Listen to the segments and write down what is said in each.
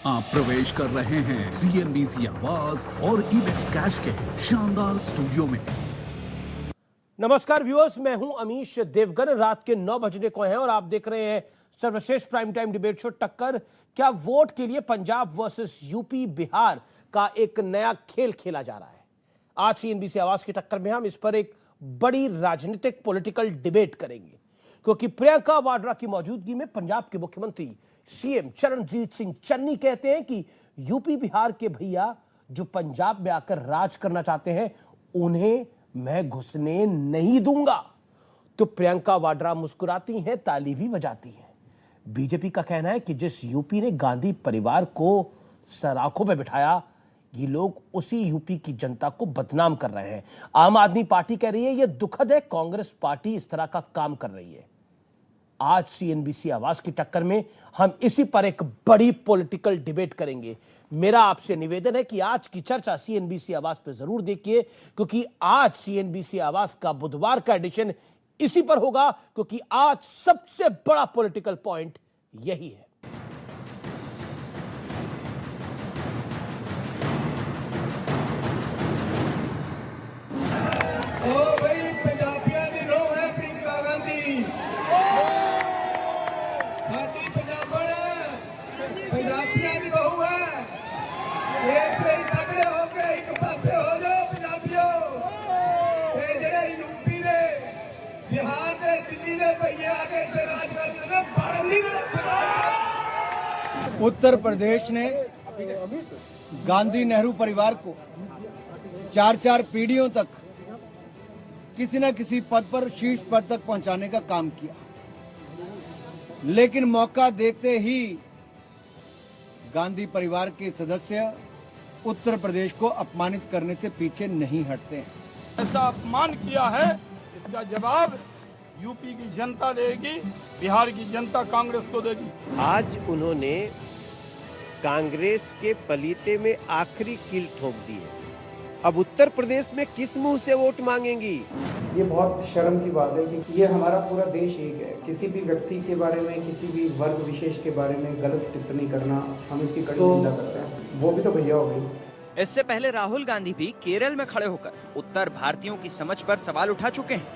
आप प्रवेश कर रहे हैं सीएनबीसी आवाज और इबेक्स कैश के शानदार स्टूडियो में। नमस्कार व्यूअर्स, मैं हूं अमीश देवगन। रात के 9 बजने को हैं और आप देख रहे हैं सर्वश्रेष्ठ प्राइम टाइम डिबेट शो टक्कर। क्या वोट के लिए पंजाब वर्सेस यूपी बिहार का एक नया खेल खेला जा रहा है? आज सीएनबीसी आवाज की टक्कर में हम इस पर एक बड़ी राजनीतिक पॉलिटिकल डिबेट करेंगे, क्योंकि प्रियंका वाड्रा की मौजूदगी में पंजाब के मुख्यमंत्री सीएम चरणजीत सिंह चन्नी कहते हैं कि यूपी बिहार के भैया जो पंजाब में आकर राज करना चाहते हैं उन्हें मैं घुसने नहीं दूंगा। तो प्रियंका वाड्रा मुस्कुराती हैं, ताली भी बजाती हैं। बीजेपी का कहना है कि जिस यूपी ने गांधी परिवार को सराखों पे बिठाया, ये लोग उसी यूपी की जनता को बदनाम कर रहे हैं। आम आदमी पार्टी कह रही है यह दुखद है, कांग्रेस पार्टी इस तरह का काम कर रही है। आज सीएनबीसी आवाज की टक्कर में हम इसी पर एक बड़ी पॉलिटिकल डिबेट करेंगे। मेरा आपसे निवेदन है कि आज की चर्चा सीएनबीसी आवाज पे जरूर देखिए, क्योंकि आज सीएनबीसी आवाज का बुधवार का एडिशन इसी पर होगा, क्योंकि आज सबसे बड़ा पॉलिटिकल पॉइंट यही है। उत्तर प्रदेश ने गांधी नेहरू परिवार को 4-4 पीढ़ियों तक किसी न किसी पद पर, शीर्ष पद तक पहुंचाने का काम किया, लेकिन मौका देखते ही गांधी परिवार के सदस्य उत्तर प्रदेश को अपमानित करने से पीछे नहीं हटते हैं। ऐसा अपमान किया है, इसका जवाब यूपी की जनता देगी, बिहार की जनता कांग्रेस को देगी। आज उन्होंने कांग्रेस के पलीते में आखिरी कील ठोक दी है। अब उत्तर प्रदेश में किस मुंह से वोट मांगेंगी? ये बहुत शर्म की बात है कि ये हमारा पूरा देश एक है। किसी भी व्यक्ति के बारे में, किसी भी वर्ग विशेष के बारे में गलत टिप्पणी करना, हम इसकी कड़ी निंदा करते हैं। वो भी तो भैया हो गई। इससे पहले राहुल गांधी भी केरल में खड़े होकर उत्तर भारतीयों की समझ पर सवाल उठा चुके हैं।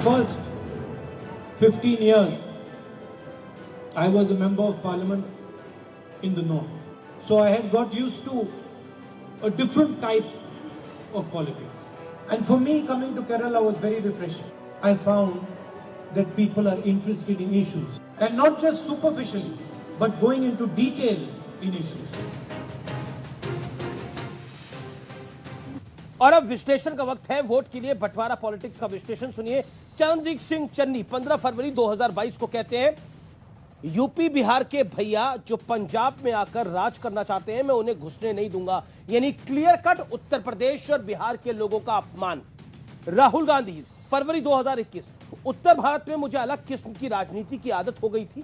First 15 years, I was a member of parliament in the north. So I had got used to a different type of politics. And for me, coming to Kerala was very refreshing. I found that people are interested in issues. And not just superficially, but going into detail in issues. और अब विश्लेषण का वक्त है। Vote के लिए बंटवारा politics का विश्लेषण सुनिए। चरणजीत सिंह चन्नी 15 फरवरी 2022 को कहते हैं यूपी बिहार के भैया जो पंजाब में आकर राज करना चाहते हैं मैं उन्हें घुसने नहीं दूंगा, यानी क्लियर कट उत्तर प्रदेश और बिहार के लोगों का अपमान। राहुल गांधी फरवरी 2021, उत्तर भारत में मुझे अलग किस्म की राजनीति की आदत हो गई थी।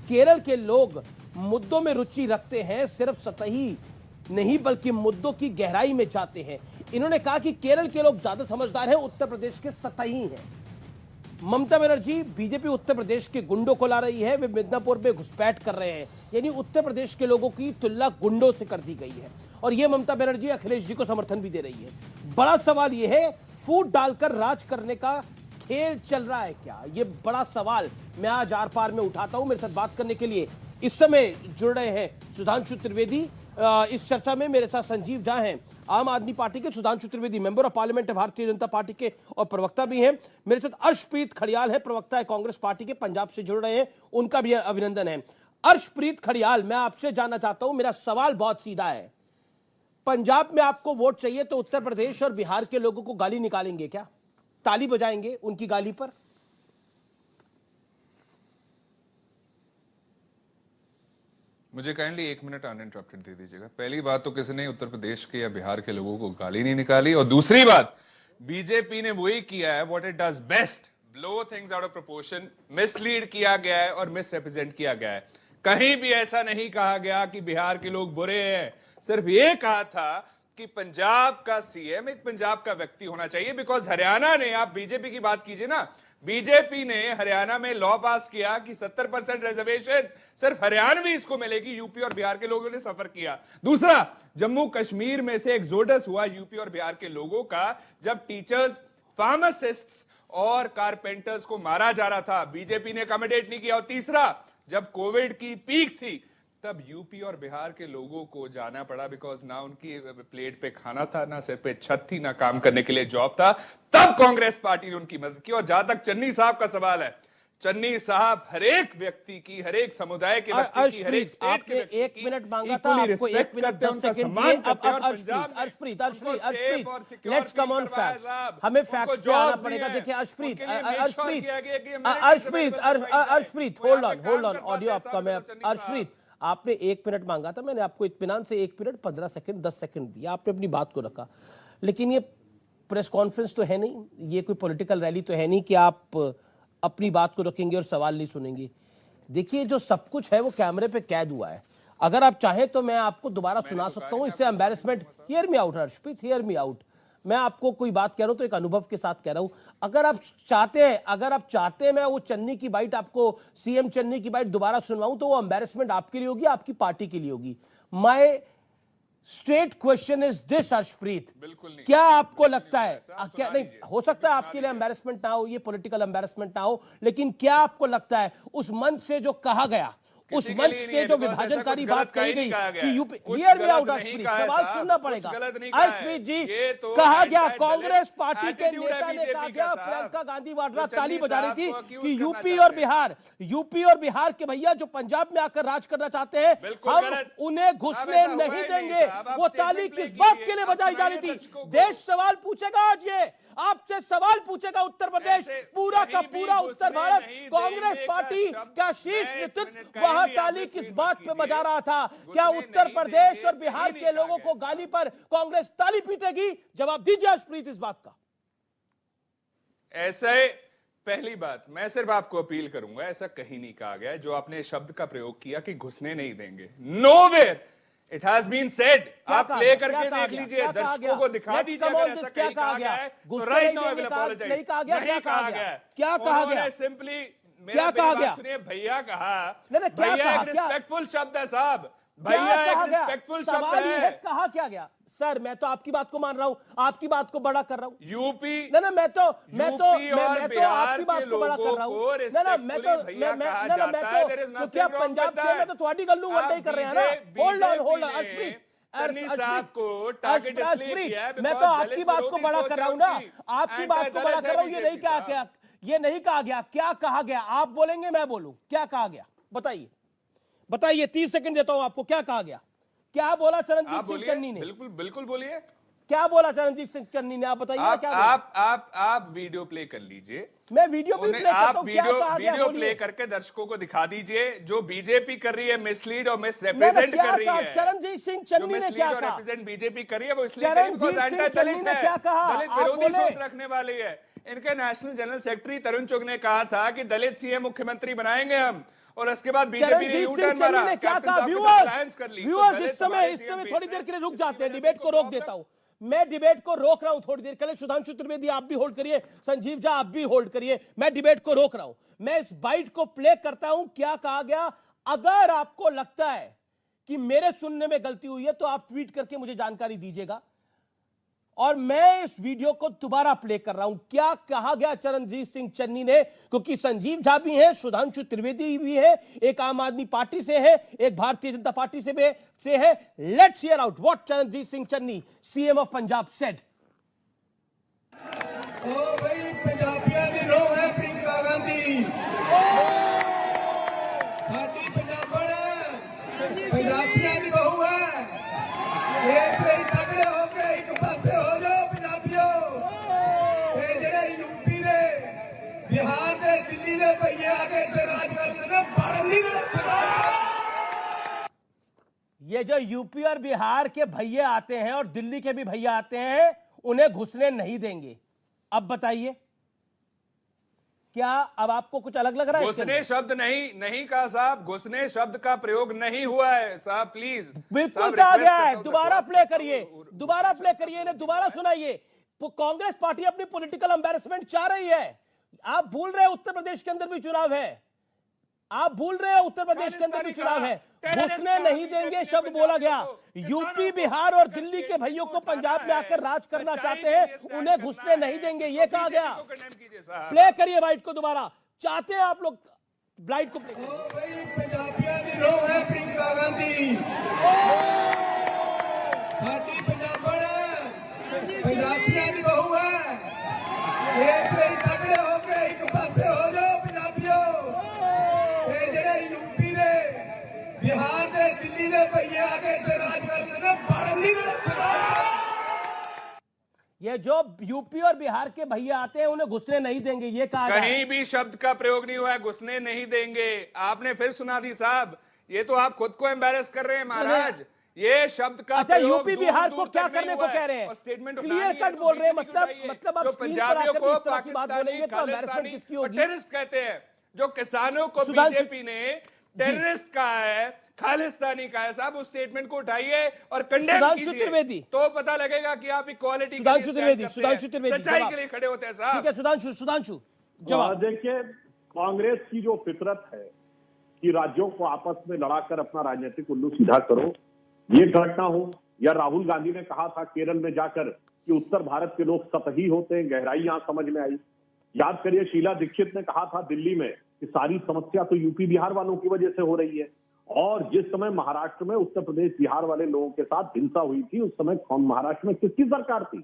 केरल के लोग मुद्दों में रुचि रखते हैं, सिर्फ सतही नहीं बल्कि मुद्दों की गहराई में जाते हैं। इन्होंने कहा कि केरल के लोग ज्यादा समझदार हैं, उत्तर प्रदेश के सतही हैं। ममता बनर्जी बीजेपी उत्तर प्रदेश के गुंडों को ला रही है, वे मिदनापुर में घुसपैठ कर रहे हैं, यानी उत्तर प्रदेश के लोगों की तुलना गुंडों से कर दी गई है। और ये ममता बनर्जी अखिलेश जी को समर्थन भी दे रही है। बड़ा सवाल ये है, फूट डालकर राज करने का खेल चल रहा है क्या? ये बड़ा सवाल मैं आज आर पार में उठाता हूं। मेरे साथ बात करने के लिए इस समय जुड़ रहे हैं सुधांशु त्रिवेदी। इस चर्चा में मेरे साथ संजीव झा हैं, आम आदमी पार्टी के। Sudhanshu Trivedi member of parliament है भारतीय जनता पार्टी के और प्रवक्ता भी हैं। मेरे साथ अर्शप्रीत खड़ियाल है, प्रवक्ता है कांग्रेस पार्टी के, पंजाब से जुड़ रहे हैं, उनका भी अभिनंदन है। अर्शप्रीत खड़ियाल, मैं आपसे जानना चाहता हूं, मेरा सवाल बहुत सीधा है। पंजाब में आपको वोट चाहिए तो उत्तर प्रदेश और बिहार के लोगों को गाली निकालेंगे क्या? ताली बजाएंगे उनकी गाली पर? मुझे काइंडली 1 मिनट अनइंटरप्टेड दे दीजिएगा। पहली बात तो किसी ने उत्तर प्रदेश के या बिहार के लोगों को गाली नहीं निकाली, और दूसरी बात बीजेपी ने वही किया है what it does best, blow things out of proportion. Mislead किया गया है और मिसरिप्रेजेंट किया गया है। कहीं भी ऐसा नहीं कहा गया कि बिहार के लोग बुरे हैं, सिर्फ ये कहा था कि पंजाब का सीएम एक पंजाब का व्यक्ति होना चाहिए, बिकॉज हरियाणा ने, आप बीजेपी की बात कीजिए ना, बीजेपी ने हरियाणा में लॉ पास किया कि 70% रिजर्वेशन सिर्फ हरियाणवीज को मिलेगी, यूपी और बिहार के लोगों ने सफर किया। दूसरा, जम्मू कश्मीर में से एक्सोडस हुआ यूपी और बिहार के लोगों का, जब टीचर्स, फार्मासिस्ट्स और कारपेंटर्स को मारा जा रहा था, बीजेपी ने अकोमोडेट नहीं किया। और तीसरा, जब कोविड की पीक थी तब यूपी और बिहार के लोगों को जाना पड़ा, बिकॉज ना उनकी प्लेट पे खाना था, ना सिर पे छत थी, ना काम करने के लिए जॉब था, तब कांग्रेस पार्टी ने उनकी मदद की। और जहां तक चन्नी साहब का सवाल है, चन्नी साहब हर एक व्यक्ति की, हर एक समुदाय के व्यक्ति की, हर एक स्टेट के व्यक्ति की, एक मिनट मांगा था आपको, 1 मिनट 10 सेकंड दिए। अब Arshpreet let's come on facts, हमें फैक्ट्स पे आना पड़ेगा। देखिए अर्शप्रीत होल्ड ऑन ऑडियो आपका। मैं अर्शप्रीत, आपने 1 मिनट मांगा था, मैंने आपको इत्मीनान से 1 मिनट 15 सेकंड 10 सेकंड दिया, आपने अपनी बात को रखा। लेकिन ये प्रेस कॉन्फ्रेंस तो है नहीं, ये कोई पॉलिटिकल रैली तो है नहीं कि आप अपनी बात को रखेंगे और सवाल नहीं सुनेंगे। देखिए, जो सब कुछ है वो कैमरे पे कैद हुआ है। अगर आप चाहें तो मैं आपको दोबारा सुना सकता हूं, इससे embarrassment. Hear me out Harshpreet, hear me out. मैं आपको कोई बात कह रहा हूं तो एक अनुभव के साथ कह रहा हूं। अगर आप चाहते हैं मैं वो चन्नी की बाइट, आपको सीएम चन्नी की बाइट दोबारा सुनवाऊं, तो वो एम्बैरेसमेंट आपके लिए होगी, आपकी पार्टी के लिए होगी। My straight question is this Arshpreet, क्या आपको लगता है, क्या नहीं हो सकता है आपके लिए एम्बैरेसमेंट ना हो, ये पॉलिटिकल एम्बैरेसमेंट ना हो, लेकिन क्या आपको लगता है उस मंच से जो कहा गया, उस मंच से जो विभाजनकारी बात कही गई कि UP, hear me out Arshpreet, सवाल सुनना पड़ेगा अर्शप्रीत जी, कहा गया, कांग्रेस पार्टी के नेता ने कहा गया, प्रियंका गांधी वाड्रा ताली बजा रही थी कि यूपी और बिहार के भैया जो पंजाब में आकर राज करना चाहते हैं, हम उन्हें घुसने नहीं देंगे। वो ताली किस बात के लिए बजाई जा रही थी? देश सवाल पूछेगा आज, ये आपसे सवाल पूछेगा उत्तर प्रदेश, पूरा का पूरा उत्तर भारत, कांग्रेस पार्टी का शीर्ष नेतृत्व वहां ताली किस बात पे बजा रहा था? क्या उत्तर प्रदेश और बिहार के लोगों को गाली पर कांग्रेस ताली पीटेगी? जवाब दीजिए अर्शप्रीत इस बात का। ऐसे पहली बात, मैं सिर्फ आपको अपील करूंगा, ऐसा कहीं नहीं कहा गया। जो आपने शब्द का प्रयोग किया कि घुसने नहीं देंगे, nowhere it has been said. आप प्ले करके देख लीजिए, दर्शकों को दिखा दीजिए अगर ऐसा कहीं कहा गया है तो right now I will apologise. नहीं कहा गया, क्या कहा गया? सिंपली क्या कहा गया? सुनिए, भैया कहा, भैया एक रिस्पेक्टफुल शब्द है साहब, भैया एक रिस्पेक्टफुल शब्द है। कहा क्या गया सर? मैं तो आपकी बात को मान रहा हूं, आपकी बात को बड़ा कर रहा हूं। यूपी मैं तो आपकी बात को बड़ा कर रहा हूं। तो क्या पंजाब से मैं तो थोड़ी गल्लू वंडे कर रहे हैं ना? होल्ड ऑन अर्शप्रीत, मैं तो आपकी बात को बड़ा कर रहा हूं ना, आपकी बात को बड़ा कर रहा हूं। ये नहीं कहा गया, क्या कहा गया? आप बोलेंगे मैं बोलूं, क्या कहा गया? बताइए 30 सेकंड देता हूं आपको, क्या कहा गया? क्या बोला चरणजीत सिंह चन्नी ने? बिल्कुल बोलिए, क्या बोला चरणजीत सिंह चन्नी ने? आप बताइए क्या बोला? आप वीडियो प्ले कर लीजिए। मैं वीडियो भी प्ले करता हूं, क्या कहा गया? वीडियो प्ले करके दर्शकों को दिखा दीजिए। जो बीजेपी कर रही है, मिसलीड और मिसरिप्रेजेंट कर रही है, चरणजीत सिंह चन्नी ने क्या कहा? रिप्रेजेंट बीजेपी कर रही है, वो इसलिए दलित विरोधी सोच रखने वाली है। इनके नेशनल जनरल सेक्रेटरी तरुण चुग ने कहा था कि दलित सीएम मुख्यमंत्री बनाएंगे हम, और उसके बाद बीजेपी ने यू टर्न मारा। क्या कहा? व्यूअर्स इस समय थोड़ी देर के लिए रुक जाते हैं, डिबेट को रोक देता हूं। मैं डिबेट को रोक रहा हूं थोड़ी देर के लिए। सुधांशु त्रिवेदी आप भी होल्ड करिए, संजीव झा आप भी होल्ड करिए, मैं डिबेट को रोक रहा हूं। मैं इस बाइट को प्ले करता हूं, क्या कहा गया। अगर आपको लगता है कि मेरे सुनने में गलती हुई है तो आप ट्वीट करके मुझे जानकारी दीजिएगा। और मैं इस वीडियो को दोबारा प्ले कर रहा हूं, क्या कहा गया चरणजीत सिंह चन्नी ने, क्योंकि संजीव झा भी है, सुधांशु त्रिवेदी भी है, एक आम आदमी पार्टी से है, एक भारतीय जनता पार्टी से है। Let's hear out what Charanjit Singh Channi, CM of Punjab, said. ओ भाई, पंजाबियों की रो है प्रियंका गांधी, साडी पंजाबण है, पंजाबियों की बहू है। एक ਲਈ ਤਗੜੇ ਹੋ ਕੇ ਇੱਕ ਪਾਸੇ ਹੋ ਜਾਓ ਪੰਜਾਬੀਓ। ਇਹ ਜਿਹੜੇ यूपी ਦੇ, बिहार ਦੇ, ਦਿੱਲੀ ਦੇ ਭਈਏ ਆ ਕੇ ਇੱਥੇ ਰਾਜ ਕਰਦੇ ਨੇ, ਬਣ ਨਹੀਂ ਰਹੇ। ये जो यूपी और बिहार के भैया आते हैं और दिल्ली के भी भैया आते हैं, उन्हें घुसने नहीं देंगे। अब बताइए, क्या अब आपको कुछ अलग लग रहा है? घुसने शब्द नहीं कहा साहब, घुसने शब्द का प्रयोग नहीं हुआ है साहब, प्लीज। बिल्कुल कहा गया है। दोबारा प्ले करिए, दोबारा प्ले करिए, इन्हें दोबारा सुनाइए। कांग्रेस पार्टी अपनी पॉलिटिकल एम्बैरेसमेंट चाह रही है। आप भूल रहे हैं उत्तर प्रदेश के अंदर भी चुनाव है, आप भूल रहे हैं उत्तर प्रदेश के अंदर भी चुनाव है। घुसने नहीं देंगे शब्द बोला गया। यूपी, बिहार और दिल्ली के भाइयों को पंजाब में आकर राज करना चाहते हैं, उन्हें घुसने नहीं देंगे, ये कहा गया। प्ले करिए वाइट को दोबारा। चाहते हैं आप लोग ब्लाइट को प्ले बिहार से दिल्ली से भैया आके राज करते ये जो यूपी और बिहार के भैया आते हैं उन्हें घुसने नहीं देंगे, ये कहा गया। कहीं भी शब्द का प्रयोग नहीं हुआ है घुसने नहीं देंगे। आपने फिर सुना दी साहब, ये तो आप खुद को एम्बैरेस कर रहे हैं महाराज। ये शब्द का अच्छा, यूपी बिहार को क्या करने को कह रहे हैं? स्टेटमेंट क्लियर कट बोल रहे हैं, मतलब आप पंजाबियों को इस तरह की बात बोलेंगे तो एम्बैरेसमेंट किसकी होगी? टेररिस्ट कहते हैं। जो किसानों को बीजेपी ने टेररिस्ट कहा है, खालिस्तानी का है साहब, उस स्टेटमेंट को उठाइए और कंडेम कीजिए, तो पता लगेगा कि आप इक्वालिटी सुधांशु त्रिवेदी सच्चाई के लिए खड़े होते हैं साहब। ठीक है सुधांशु जवाब। देखिए, कांग्रेस की जो फितरत है कि राज्यों को आपस में लड़ाकर अपना राजनीतिक उल्लू सीधा करो, ये घटना हो या राहुल गांधी ने कहा था केरल में जाकर कि उत्तर भारत के लोग सतही होते हैं, गहराई यहां समझ में आई। याद करिए, शीला दीक्षित ने कहा था दिल्ली में कि सारी समस्या तो यूपी बिहार वालों की वजह से हो रही है। और जिस समय महाराष्ट्र में उत्तर प्रदेश बिहार वाले लोगों के साथ हिंसा हुई थी, उस समय महाराष्ट्र में किसकी सरकार थी?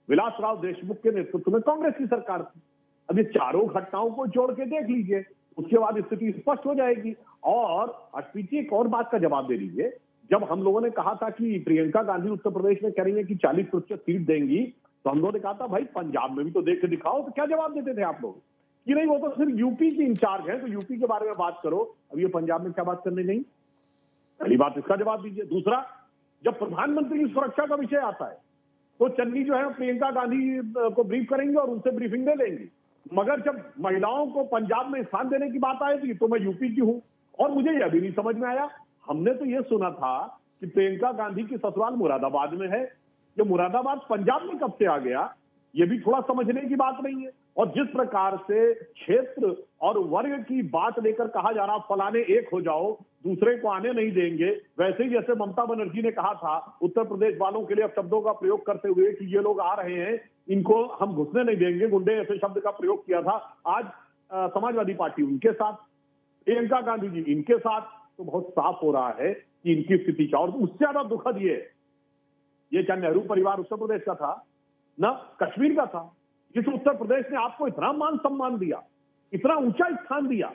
विलासराव देशमुख के नेतृत्व में कांग्रेस की सरकार थी। अब ये चारों घटनाओं को जोड़ के देख लीजिए, उसके बाद स्थिति स्पष्ट हो जाएगी। और अश्विनी जी, एक और बात का जवाब दे दीजिए। जब हम लोगों ने कहा था कि प्रियंका गांधी उत्तर प्रदेश में कह रही है कि 40% सीट देंगी, तो हम लोगों ने कहा था भाई पंजाब में भी तो देख के दिखाओ। तो क्या जवाब देते थे आप लोग कि नहीं, वो तो सिर्फ यूपी की इंचार्ज है, तो यूपी के बारे में बात करो। अब ये पंजाब में क्या बात करने गई? पहली बात, इसका जवाब दीजिए। दूसरा, जब प्रधानमंत्री की सुरक्षा का विषय आता है तो चन्नी जो है प्रियंका गांधी को ब्रीफ करेंगे और उनसे ब्रीफिंग ले लेंगी, मगर जब महिलाओं को पंजाब में स्थान देने की बात आएगी तो मैं यूपी की हूं। और मुझे यह भी नहीं समझ में आया, हमने तो यह सुना था कि प्रियंका गांधी की ससुराल मुरादाबाद में है, ये मुरादाबाद पंजाब में कब से आ गया? ये भी थोड़ा समझने की बात नहीं है। और जिस प्रकार से क्षेत्र और वर्ग की बात लेकर कहा जा रहा, फलाने एक हो जाओ, दूसरे को आने नहीं देंगे, वैसे ही जैसे ममता बनर्जी ने कहा था उत्तर प्रदेश वालों के लिए अब शब्दों का प्रयोग करते हुए कि ये लोग आ रहे हैं, इनको हम घुसने नहीं देंगे, गुंडे, ऐसे शब्द का प्रयोग किया था। आज समाजवादी पार्टी उनके साथ, प्रियंका गांधी जी इनके साथ, तो बहुत साफ हो रहा है कि इनकी स्थिति क्या। और उससे ज्यादा दुखद ये क्या नेहरू परिवार उत्तर प्रदेश का था ना कश्मीर का था, जिस उत्तर प्रदेश ने आपको इतना मान सम्मान दिया, इतना ऊंचा स्थान दिया,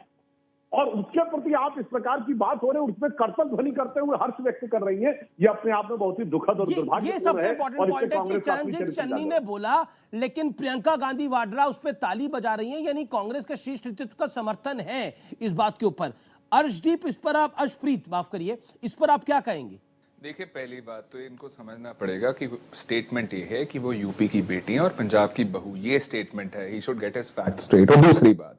और उसके प्रति आप इस प्रकार की बात हो रहे हैं, उसमें कर्तव्य ध्वनि करते हुए हर्ष व्यक्त कर रही हैं, ये अपने आप में बहुत ही दुखद और दुर्भाग्यपूर्ण है। और इससे कांग्रेस चरणजीत चन्नी ने बोला, लेकिन प्रियंका गांधी वाड्रा उस पर ताली बजा रही हैं, यानी कांग्रेस के शीर्ष नेतृत्व का समर्थन है इस बात के ऊपर। अर्शदीप, इस पर आप, अर्शप्रीत माफ करिए, इस पर आप क्या कहेंगे? देखिए, पहली बात तो इनको समझना पड़ेगा कि स्टेटमेंट ये है कि वो यूपी की बेटी है और पंजाब की बहू, ये स्टेटमेंट है। He should get his facts straight. और दूसरी बात,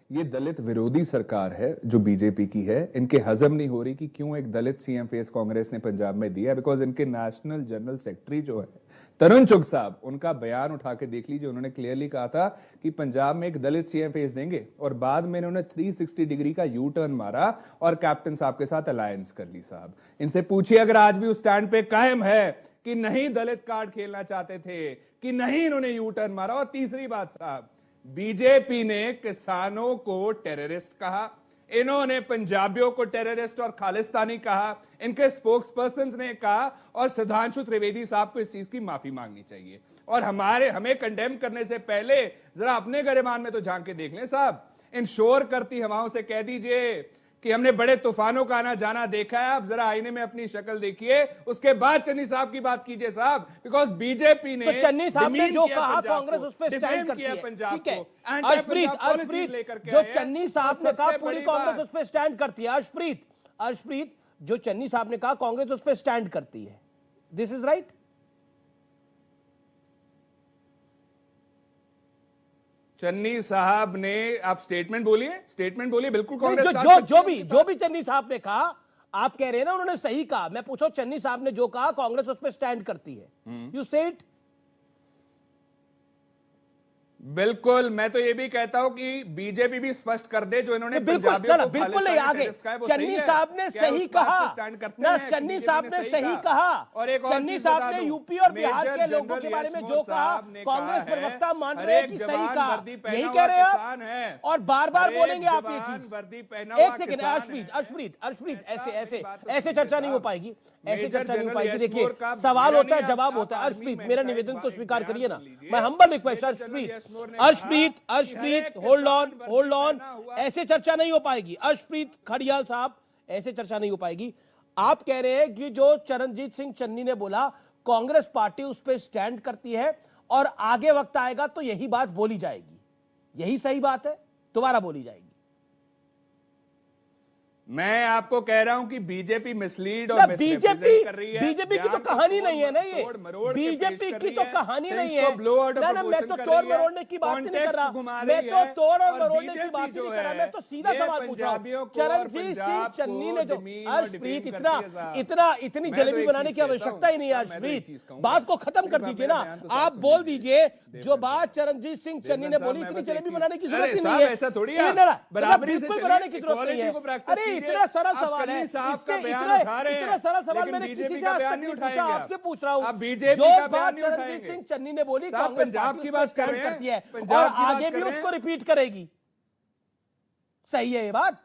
ये दलित विरोधी सरकार है जो बीजेपी की है, इनके हजम नहीं हो रही कि क्यों एक दलित सीएम फेस कांग्रेस ने पंजाब में दिया। बिकॉज इनके नेशनल जनरल सेक्रेटरी जो है तरुण चुग साहब, उनका बयान उठा के देख लीजिए, उन्होंने क्लियरली कहा था कि पंजाब में एक दलित सीएम फेस देंगे, और बाद में इन्होंने 360 डिग्री का यू टर्न मारा और कैप्टन साहब के साथ अलायंस कर ली। साहब, इनसे पूछिए अगर आज भी उस स्टैंड पे कायम है कि नहीं दलित कार्ड खेलना चाहते थे, कि नहीं इन्होंने यू टर्न मारा। और तीसरी बात साहब, बीजेपी ने किसानों को टेररिस्ट कहा, इन्होंने पंजाबियों को टेररिस्ट और खालिस्तानी कहा, इनके स्पोक्स पर्सन ने कहा, और सुधांशु त्रिवेदी साहब को इस चीज की माफी मांगनी चाहिए। और हमें कंडेम करने से पहले जरा अपने गरिमान में तो झांक के देख लें साहब। इन शोर करती हवाओं से कह दीजिए कि हमने बड़े तूफानों का आना जाना देखा है, आप जरा आईने में अपनी शक्ल देखिए, उसके बाद चन्नी साहब की बात कीजिए साहब। बिकॉज बीजेपी ने, तो चन्नी साहब ने जो कहा कांग्रेस उस पर स्टैंड करती है, ठीक है। अर्शप्रीत, जो चन्नी साहब ने कहा पूरी कांग्रेस उस पर स्टैंड करती है। अर्शप्रीत, जो चन्नी साहब ने कहा कांग्रेस उस पर स्टैंड करती है, दिस इज राइट? चन्नी साहब ने, आप स्टेटमेंट बोलिए बिल्कुल कांग्रेस जो भी चन्नी साहब ने कहा, आप कह रहे हैं ना उन्होंने सही कहा। मैं पूछो चन्नी साहब ने जो कहा कांग्रेस उस पर स्टैंड करती है। यू से इट। बिल्कुल, मैं तो ये भी कहता हूं कि बीजेपी भी स्पष्ट कर दे जो इन्होंने बिल्कुल नहीं आगे। चन्नी साहब ने सही कहा ना, चन्नी साहब ने सही कहा। और एक चन्नी साहब ने यूपी और बिहार के लोगों के बारे में जो कहा कांग्रेस प्रवक्ता मान रहे हैं कि सही कहा, यही कह रहे हैं और बार बार बोलेंगे आप ये चीज। एक सेकेंड अर्शप्रीत, ऐसे चर्चा नहीं हो पाएगी, ऐसे चर्चा नहीं हो पाएगी। देखिए सवाल होता है जवाब होता है। अर्शप्रीत मेरा निवेदन तो स्वीकार करिए ना, मैं humble request. Arshpreet hold on, ऐसे चर्चा नहीं हो पाएगी। अर्शप्रीत खड़ियाल साहब, ऐसे चर्चा नहीं हो पाएगी। आप कह रहे हैं कि जो चरणजीत सिंह चन्नी ने बोला कांग्रेस पार्टी उस पर स्टैंड करती है और आगे वक्त आएगा तो यही बात बोली जाएगी, यही सही बात है, दोबारा बोली जाएगी। मैं आपको कह रहा हूं कि बीजेपी मिसलीड और बीजेपी की तो कहानी नहीं है ना, ये बीजेपी की तो कहानी नहीं है ना। मैं तो तोड़ मरोड़ने की बात नहीं कर रहा, मैं तो तोड़ और मरोड़ने की बात नहीं कर रहा, मैं तो सीधा सवाल पूछ रहा हूं। चरणजीत सिंह चन्नी ने जो, अर्शप्रीत इतनी जलेबी बनाने की आवश्यकता ही नहीं है। अर्शप्रीत बात को खत्म कर दीजिए ना, आप बोल दीजिए जो बात चरणजीत सिंह चन्नी ने बोली, इतनी जलेबी बनाने की जरूरत ही नहीं है। ऐसा थोड़ी बिल्कुल बनाने की जरूरत नहीं है। अरे इतना सरल सवाल है, इतना सरल सवाल मैंने किसी से आज तक नहीं पूछा, आपसे पूछ रहा हूं। जो बात चरणजीत सिंह चन्नी ने बोली कांग्रेस पंजाब की बात करती है और आगे भी उसको रिपीट करेगी, सही है ये बात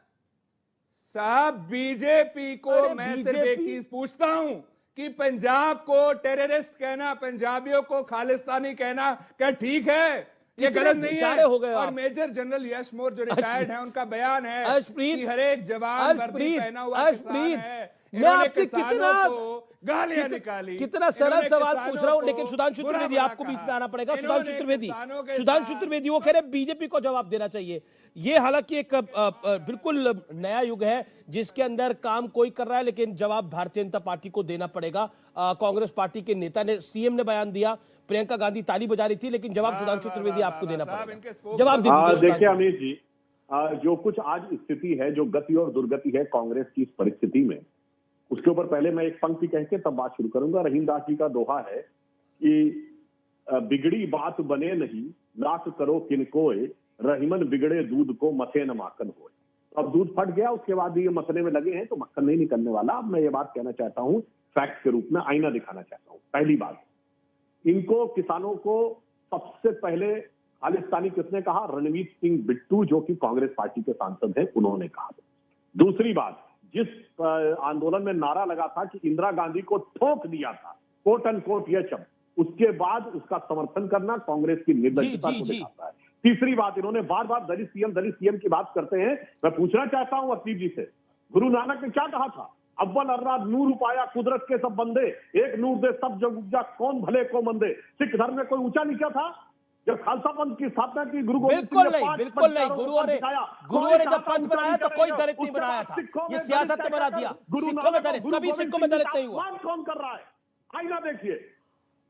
साहब। बीजेपी को मैं सिर्फ एक चीज पूछता हूं कि पंजाब को टेररिस्ट कहना, पंजाबियों को खालिस्तानी कहना क्या ठीक है? ये गलत नहीं है। हो गए और मेजर जनरल यश मोर जो रिटायर्ड है, उनका बयान है कि हर एक जवान वर्दी पहना हुआ किसान है। मैं आपसे गालियां निकाली, कितना सरल सवाल पूछ रहा हूं, लेकिन सुधांशु त्रिवेदी आपको बीच में आना पड़ेगा। सुधांशु त्रिवेदी वो कह रहे बीजेपी को जवाब देना चाहिए। ये हालांकि एक बिल्कुल नया युग है जिसके अंदर काम कोई कर रहा है, लेकिन जवाब भारतीय जनता पार्टी को देना पड़ेगा। कांग्रेस पार्टी के नेता ने, सीएम ने बयान दिया, प्रियंका गांधी ताली बजा रही थी, लेकिन जवाब सुधांशु त्रिवेदी आपको देना पड़ेगा। जवाब देखिए अमित जी, जो कुछ आज स्थिति है, जो गति और दुर्गति है कांग्रेस की इस परिस्थिति में, उसके ऊपर पहले मैं एक पंक्ति कह के तब बात शुरू करूंगा। रहीम दास जी का दोहा है कि बिगड़ी बात बने नहीं, लाख करो किनकोए, रहीमन बिगड़े दूध को मथे न माखन होए। अब दूध फट गया, उसके बाद ये मसले में लगे हैं तो मक्खन नहीं निकलने वाला। अब मैं ये बात कहना चाहता हूं, फैक्ट के रूप में आईना दिखाना चाहता हूं। पहली बात, इनको किसानों को सबसे पहले खालिस्तानी किसने कहा? रणवीर सिंह बिट्टू, जो कि कांग्रेस पार्टी के सांसद हैं, उन्होंने कहा। दूसरी बात, जिस आंदोलन में नारा लगा था कि इंदिरा गांधी को ठोक दिया था, कोट एंड कोट यह शब्द, उसके बाद उसका समर्थन करना कांग्रेस की निर्दयता को दिखाता है। तीसरी बात, इन्होंने बार बार दलित सीएम की बात करते हैं। मैं पूछना चाहता हूं असीफ जी से, गुरु नानक ने क्या कहा था? अव्वल अर्राद नूर उपाया कुदरत के सब बंदे, एक नूर दे सब जग उपजा, कौन भले को मंदे। सिख धर्म में कोई ऊंचा नीचा था? जब खालसा पंथ की स्थापना की गुरु गोविंद सिंह ने बिल्कुल नहीं। गुरुओं ने जब पंथ बनाया तो कोई दलित नहीं बनाया था, ये सियासत ने बना दिया। सिखों में दलित, कभी सिखों में दलित नहीं हुआ। कौन कर रहा है? आईना देखिए,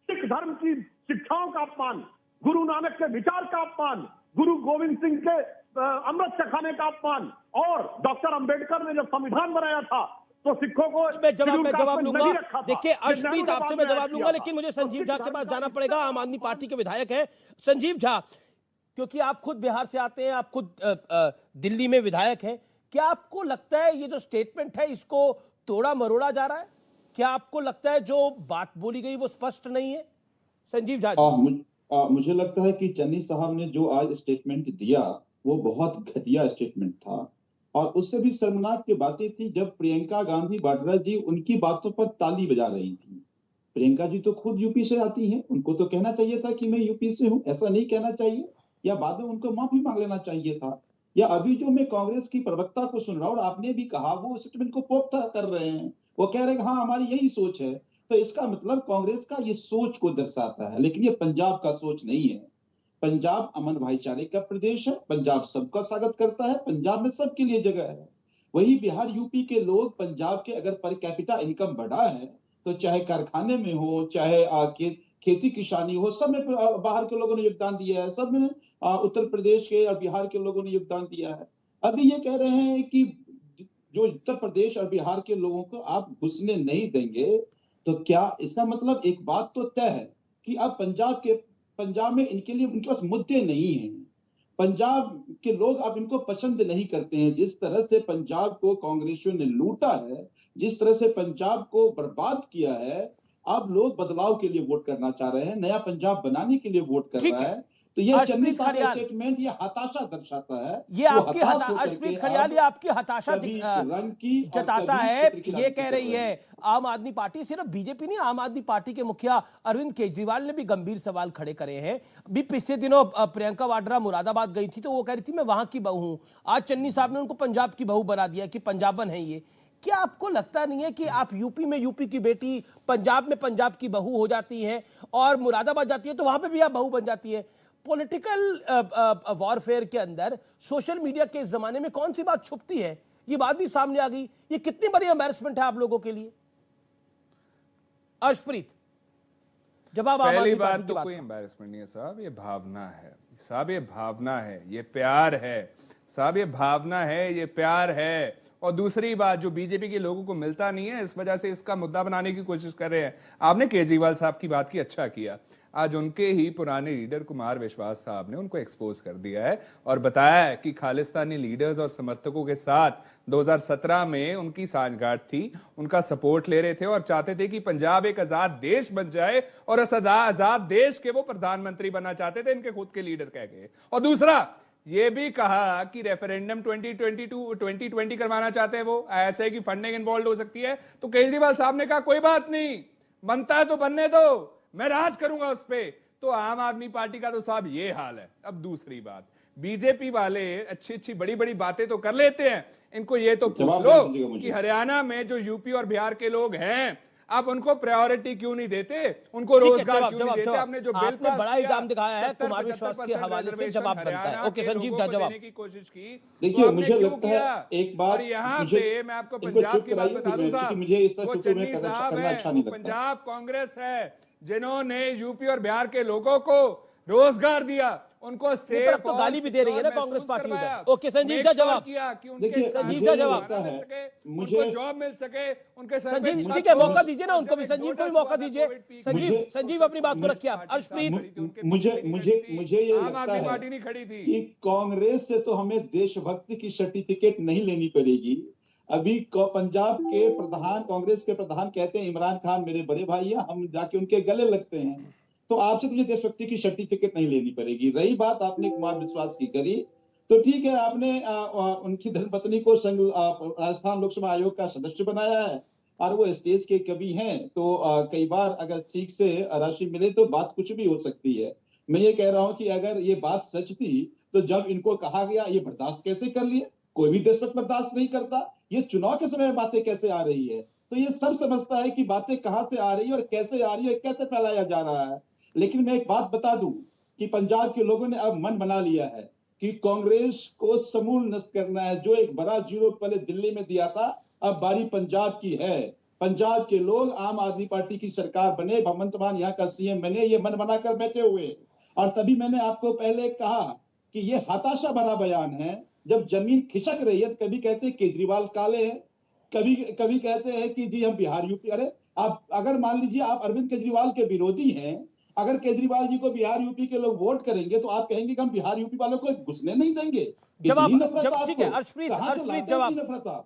सिख धर्म की शिक्षाओं का अपमान, गुरु नानक के विचार का अपमान, गुरु गोविंद सिंह के अमृत चखाने का अपमान, और डॉक्टर अंबेडकर ने जब संविधान बनाया था तो सिखों को मैं जवाब लूंगा। देखिए अर्शप्रीत, आपसे मैं जवाब लूंगा, लेकिन मुझे संजीव झा के पास जाना पड़ेगा। आम आदमी पार्टी के विधायक हैं संजीव झा, क्योंकि आप खुद बिहार से आते हैं, आप खुद दिल्ली में विधायक हैं। क्या आपको लगता है ये जो स्टेटमेंट है इसको तोड़ा मरोड़ा जा रहा है? क्या आपको लगता है जो बात बोली गई वो स्पष्ट नहीं है? संजीव झा, मुझे लगता है कि चन्नी साहब ने जो आज स्टेटमेंट दिया वो बहुत घटिया स्टेटमेंट था, और उससे भी शर्मनाक की बातें थी जब प्रियंका गांधी वाड्रा जी उनकी बातों पर ताली बजा रही थी। प्रियंका जी तो खुद यूपी से आती हैं, उनको तो कहना चाहिए था कि मैं यूपी से हूं, ऐसा नहीं कहना चाहिए, या बाद में उनको माफी मांग लेना चाहिए था। या अभी जो मैं कांग्रेस की प्रवक्ता को सुन रहा हूं, और आपने भी कहा, वो स्टेटमेंट को पोख्ता कर रहे हैं, वो कह रहे हैं हाँ हमारी यही सोच है। तो इसका मतलब कांग्रेस का ये सोच को दर्शाता है, लेकिन ये पंजाब का सोच नहीं है। पंजाब अमन भाईचारे का प्रदेश है, पंजाब सबका स्वागत करता है, पंजाब में सबके लिए जगह है। वही बिहार यूपी के लोग पंजाब के अगर पर कैपिटा इनकम बढ़ा है तो चाहे कारखाने में हो, चाहे खेती किसानी हो, सब में बाहर के लोगों ने योगदान दिया है, सब में उत्तर प्रदेश के और बिहार के लोगों ने योगदान दिया है। अभी ये कह रहे हैं कि जो उत्तर प्रदेश और बिहार के लोगों को आप घुसने नहीं देंगे, तो क्या इसका मतलब एक बात तो तय है कि अब पंजाब में इनके लिए उनके पास मुद्दे नहीं हैं। पंजाब के लोग अब इनको पसंद नहीं करते हैं। जिस तरह से पंजाब को कांग्रेसियों ने लूटा है, जिस तरह से पंजाब को बर्बाद किया है, अब लोग बदलाव के लिए वोट करना चाह रहे हैं, नया पंजाब बनाने के लिए वोट कर रहा है। तो ये चन्नी साहब का स्टेटमेंट ये हताशा दर्शाता है, ये आपकी अर्शप्रीत खड़ियाल, ये आपकी हताशा जताता है। ये कह रही है आम आदमी पार्टी, सिर्फ बीजेपी नहीं, आम आदमी पार्टी के मुखिया अरविंद केजरीवाल ने भी गंभीर सवाल खड़े करे हैं। अभी पिछले दिनों प्रियंका वाड्रा मुरादाबाद गई थी तो वो कह रही थी मैं वहां की बहू हूं। आज चन्नी साहब ने उनको पंजाब की बहू बना दिया कि पंजाबन है ये। क्या आपको लगता नहीं है कि आप यूपी में यूपी की बेटी, पंजाब में पंजाब की बहू हो जाती है और मुरादाबाद जाती है तो वहां पे भी आप बहू बन जाती है? पॉलिटिकल वॉरफेयर के अंदर सोशल मीडिया के जमाने में कौन सी बात छुपती है? ये बात भी सामने आ गई। ये कितनी बड़ी एम्बैरेसमेंट है आप लोगों के लिए? अर्शप्रीत, जवाब। पहली बात तो कोई एम्बैरेसमेंट नहीं है साहब, ये भावना है साहब, ये भावना है, ये प्यार है साहब, ये भावना है, ये प्यार है। और दूसरी बात, जो बीजेपी के लोगों को मिलता नहीं है, इस वजह से इसका मुद्दा बनाने की कोशिश कर रहे हैं। आपने केजरीवाल साहब की बात की, अच्छा किया। आज उनके ही पुराने लीडर कुमार विश्वास साहब ने उनको एक्सपोज कर दिया है और बताया है कि खालिस्तानी लीडर्स और समर्थकों के साथ 2017 में उनकी सांठगांठ थी, उनका सपोर्ट ले रहे थे और चाहते थे कि पंजाब एक आजाद देश बन जाए, और इस आजाद देश के वो प्रधानमंत्री बनना चाहते थे, इनके खुद के लीडर कह गए। और दूसरा ये भी कहा कि रेफरेंडम 2020 करवाना चाहते हैं वो, ऐसे है कि फंडिंग इन्वॉल्व हो सकती है। तो केजरीवाल साहब ने कहा कोई बात नहीं, बनता है तो बनने दो, मैं राज करूंगा उस पे। तो आम आदमी पार्टी का तो साहब ये हाल है। अब दूसरी बात, बीजेपी वाले अच्छी अच्छी बड़ी बड़ी बातें तो कर लेते हैं, इनको ये तो पूछ लो कि हरियाणा में जो यूपी और बिहार के लोग हैं, आप उनको प्रायोरिटी क्यों नहीं देते, उनको रोजगार क्यों नहीं देते? आपने जो बिल पास बड़ा इल्जाम दिखाया है कुमार विश्वास के हवाले से, जवाब बनता है। ओके संजीव, जवाब की कोशिश की। देखिए, मुझे लगता है एक बात, यहाँ पे मैं आपको पंजाब की बात बता दूं साहब, वो चन्नी साहब है, पंजाब कांग्रेस है, जिन्होंने यूपी और बिहार के लोगों को रोजगार दिया, उनको सेफ तो गाली भी दे रही है ना कांग्रेस पार्टी उधर। ओके संजीव का जवाब किया कि उनके संजीव का जवाब मुझे जॉब मिल सके, उनके संजीव ठीक है, मौका दीजिए ना उनको भी, संजीव को भी मौका दीजिए। संजीव अपनी बात को रखिए आप। अर्शप्रीत, मुझे ये लगता है पार्टी नहीं खड़ी थी कि कांग्रेस से तो हमें देशभक्ति की सर्टिफिकेट नहीं लेनी पड़ेगी। अभी पंजाब के प्रधान, कांग्रेस के प्रधान कहते हैं इमरान खान मेरे बड़े भाई हैं, हम जाके उनके गले लगते हैं, तो आपसे मुझे देशभक्ति की सर्टिफिकेट नहीं लेनी पड़ेगी। रही बात आपने कुमार विश्वास की करी, तो ठीक है, आपने उनकी धर्मपत्नी को राजस्थान लोकसभा आयोग का सदस्य बनाया है और वो स्टेज के कवि हैं, तो कई बार अगर ठीक से राशि मिले तो बात कुछ भी हो सकती है। मैं ये कह रहा हूं कि अगर ये बात सच थी तो जब इनको कहा गया ये बर्दाश्त कैसे कर लिए? कोई भी देशभक्त बर्दाश्त नहीं करता। ये चुनाव के समय में बातें कैसे आ रही है? तो ये सब समझता है कि बातें कहां से आ रही है और कैसे आ रही है, कैसे फैलाया जा रहा है। लेकिन मैं एक बात बता दूं कि पंजाब के लोगों ने अब मन बना लिया है कि कांग्रेस को समूल नष्ट करना है। जो एक बड़ा जीरो पहले दिल्ली में दिया था, अब बारी पंजाब की है। पंजाब के लोग आम आदमी पार्टी की सरकार बने, भगवंत मान यहाँ का सीएम बने, ये मन बनाकर बैठे हुए। और तभी मैंने आपको पहले कहा कि ये हताशा भरा बयान है। जब जमीन खिसक रही है, कभी कहते हैं केजरीवाल काले हैं, कभी कहते हैं कि जी हम बिहार यूपी। अरे आप अगर मान लीजिए आप अरविंद केजरीवाल के विरोधी हैं, अगर केजरीवाल जी को बिहार यूपी के लोग वोट करेंगे तो आप कहेंगे कि हम बिहार यूपी वालों को घुसने नहीं देंगे। जवाब ठीक है अर्शप्रीत, जवाब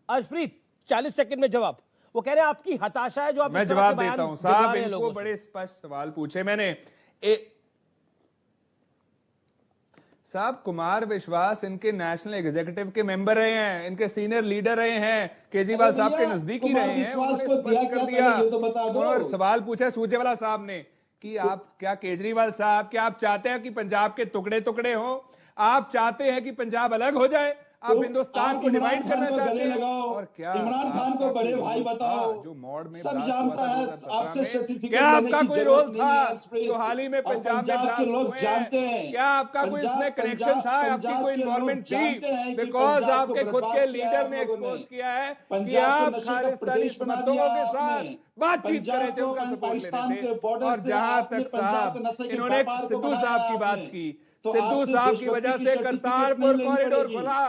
अर्शप्रीत 40 सेकंड में जवाब। वो कह रहे हैं आपकी हताशा है जो आप मैं जवाब देता हूं साहब। इनको बड़े स्पष्ट सवाल पूछे मैंने। साहब कुमार विश्वास इनके नेशनल एग्जीक्यूटिव के मेंबर रहे हैं, इनके सीनियर लीडर रहे हैं, केजरीवाल साहब के नजदीकी रहे हैं, उन्होंने स्पष्ट कर दिया। और सवाल पूछा सूरजेवाला साहब ने कि आप क्या, केजरीवाल साहब क्या आप चाहते हैं कि पंजाब के टुकड़े टुकड़े हो? आप चाहते हैं कि पंजाब अलग हो जाए? आप हिंदुस्तान को डिवाइड करना चाहते हैं? और क्या इमरान खान को बड़े भाई बताओ, जो मोड में सब जानता है आपसे सर्टिफिकेट। क्या आपका कोई रोल था जो हाल ही में पंजाब में लोग जानते हैं? क्या आपका कोई इसमें कनेक्शन था? आपकी कोई इन्वॉल्वमेंट थी? बिकॉज आपके खुद के लीडर ने एक्सपोज किया है कि आप खालिस्तानी समर्थकों के साथ बातचीत कर रहे थे, उनका सपोर्ट ले रहे थे। और जहां तक साहब इन्होंने सिद्धू साहब की बात की, सिद्धू साहब की वजह से करतारपुर कॉरिडोर खुला,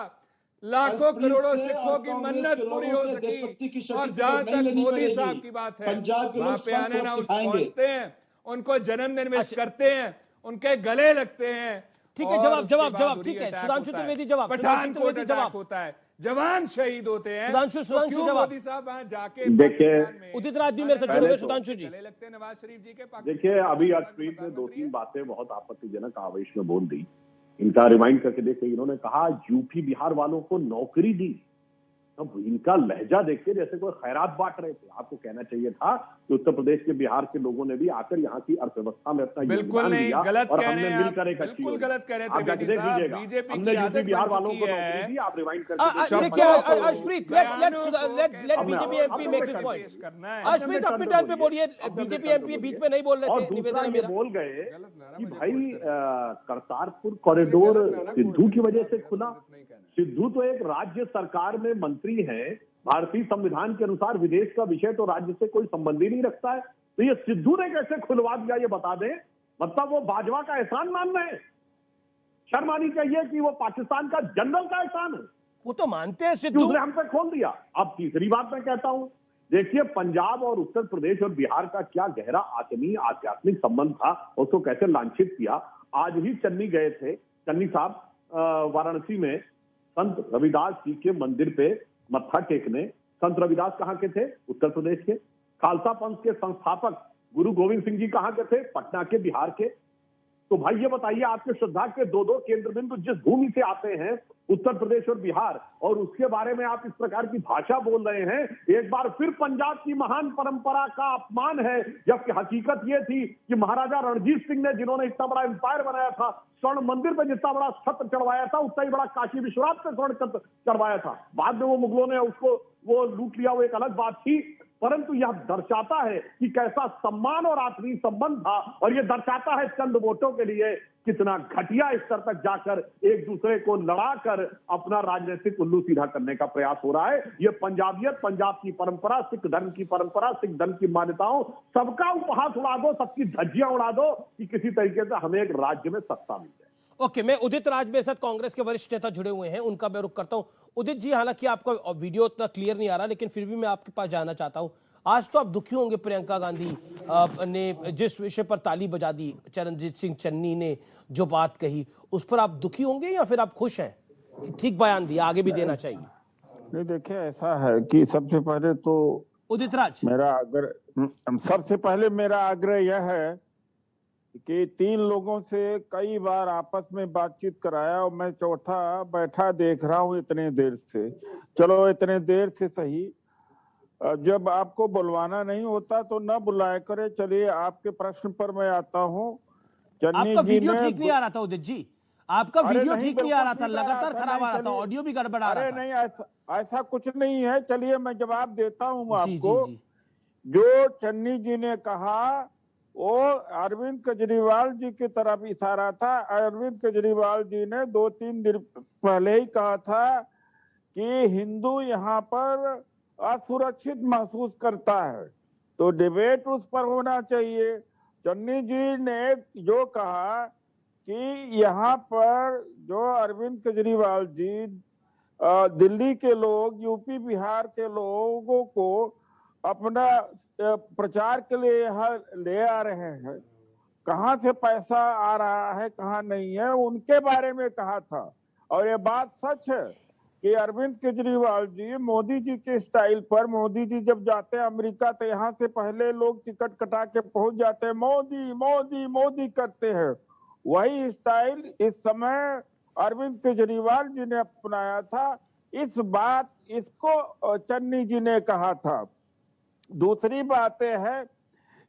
लाखों करोड़ों सिखों की मन्नत पूरी हो सकी। और जहां तक मोदी साहब की बात है, वहां पे अनअनाउंस पहुंचते हैं, उनको जन्मदिन विश करते हैं, उनके गले लगते हैं। ठीक है, जवाब ठीक है। सुधांशु त्रिवेदी जवाब, पठानकोट अटैक होता है, जवान शहीद होते हैं। सुधांशु जवाब। मोदी साहब वहां जाके देखिए, उदित राज भी मेरे से जुड़े हुए, सुधांशु जी लगते हैं नवाज शरीफ जी के। देखिए, अभी अर्शप्रीत ने 2-3 बातें बहुत आपत्तिजनक आवेश में बोल दी। इनका रिमाइंड करके देखिए, इन्होंने कहा यूपी बिहार वालों को नौकरी दी। अब इनका लहजा देखिए जैसे कोई खैरात बांट रहे थे। आपको कहना चाहिए था कि उत्तर प्रदेश के बिहार के लोगों ने भी आकर यहाँ की अर्थव्यवस्था में अपना बिल्कुल नहीं, गलत और कह रहे हैं, मिलकर एक अच्छी बिल्कुल गलत कह रहे थे। देख लीजिएगा, हमने यूपी बिहार वालों को नौकरी दी। आप रिमाइंड करके Arshpreet, let BJP MP make his point. Arshpreet अपने टाइम पे बोलिए, बीजेपी एमपी बीच में नहीं बोल रहे थे। निवेदन है मेरा, बोल गए कि भाई करतारपुर कॉरिडोर सिद्धू की वजह से खुला। सिद्धू तो एक राज्य सरकार में मंत्री हैं। भारतीय संविधान के अनुसार विदेश का विषय तो राज्य से कोई संबंध ही नहीं रखता है। तो ये सिद्धू ने कैसे खुलवा दिया, ये बता दें। मतलब वो बाजवा का एहसान मान रहे हैं। शर्म आनी चाहिए कि वो पाकिस्तान का जनरल का एहसान है। वो तो मानते हैं सिद्धू ने हम पे खोल दिया। अब तीसरी बात मैं कहता हूं, देखिए पंजाब और उत्तर प्रदेश और बिहार का क्या गहरा आत्मीय आध्यात्मिक संबंध था, उसको कैसे लांछित किया। आज ही चन्नी गए थे, चन्नी साहब वाराणसी में संत रविदास जी के मंदिर पे मत्था टेकने। संत रविदास कहाँ के थे? उत्तर प्रदेश के। खालसा पंथ के संस्थापक गुरु गोविंद सिंह जी कहाँ के थे? पटना के, बिहार के। तो भाई ये बताइए, आपके श्रद्धा के दो केंद्र बिंदु जिस भूमि से आते हैं, उत्तर प्रदेश और बिहार, और उसके बारे में आप इस प्रकार की भाषा बोल रहे हैं। एक बार फिर पंजाब की महान परंपरा का अपमान है, जबकि हकीकत ये थी कि महाराजा रणजीत सिंह ने, जिन्होंने इतना बड़ा एम्पायर बनाया था, स्वर्ण मंदिर पे जितना बड़ा छत्र चढ़वाया था, उतना ही बड़ा काशी विश्वनाथ पे स्वर्ण छत्र चढ़वाया था। बाद में वो मुगलों ने उसको वो लूट लिया, वो एक अलग बात थी। परंतु यह दर्शाता है कि कैसा सम्मान और आत्मीय संबंध था, और यह दर्शाता है चंद वोटों के लिए कितना घटिया स्तर तक जाकर एक दूसरे को लड़ाकर अपना राजनीतिक उल्लू सीधा करने का प्रयास हो रहा है। यह पंजाबियत, पंजाब की परंपरा, सिख धर्म की परंपरा, सिख धर्म की मान्यताओं, सबका उपहास उड़ा दो, सबकी धज्जियां उड़ा दो कि किसी तरीके से हमें एक राज्य में सत्ता मिल जाए। ओके, मैं उदित राज मेरे साथ कांग्रेस के वरिष्ठ नेता जुड़े हुए हैं, उनका मैं रुख करता हूं। उदित जी, हालांकि आपका वीडियो उतना क्लियर नहीं आ रहा, लेकिन फिर भी मैं आपके पास जाना चाहता हूं। आज तो आप दुखी होंगे, प्रियंका गांधी ने जिस विषय पर ताली बजा दी, चरणजीत सिंह चन्नी ने जो बात कही, उस पर आप दुखी होंगे या फिर आप खुश हैं? ठीक बयान दिया, आगे भी देना चाहिए। नहीं, देखिए ऐसा है कि सबसे पहले तो उदित राज, सबसे पहले मेरा आग्रह यह है कि 3 लोगों से कई बार आपस में बातचीत कराया, और मैं चौथा बैठा देख रहा हूँ इतने देर से। चलो इतने देर से सही, जब आपको बुलवाना नहीं होता तो न बुलाया करे। चलिए आपके प्रश्न पर मैं आता हूँ। आपका वीडियो ठीक नहीं आ रहा था उदित जी, आपका वीडियो ठीक नहीं आ रहा था, लगातार खराब आ रहा था, ऑडियो भी गड़बड़ा रहा था। अरे नहीं, ऐसा कुछ नहीं है। चलिए मैं जवाब देता हूँ आपको। जो चन्नी जी ने कहा वो अरविंद केजरीवाल जी की तरफ इशारा था। अरविंद केजरीवाल जी ने 2-3 दिन पहले ही कहा था कि हिंदू यहाँ पर असुरक्षित महसूस करता है, तो डिबेट उस पर होना चाहिए। चन्नी जी ने जो कहा कि यहाँ पर जो अरविंद केजरीवाल जी दिल्ली के लोग, यूपी बिहार के लोगों को अपना प्रचार के लिए यहाँ ले आ रहे हैं, कहाँ से पैसा आ रहा है कहाँ नहीं है, उनके बारे में कहा था। और ये बात सच है कि अरविंद केजरीवाल जी मोदी जी के स्टाइल पर, मोदी जी जब जाते हैं अमेरिका तो यहाँ से पहले लोग टिकट कटा के पहुंच जाते हैं, मोदी मोदी मोदी करते हैं। वही स्टाइल इस समय अरविंद केजरीवाल जी ने अपनाया था। इस बात इसको चन्नी जी ने कहा था। दूसरी बात है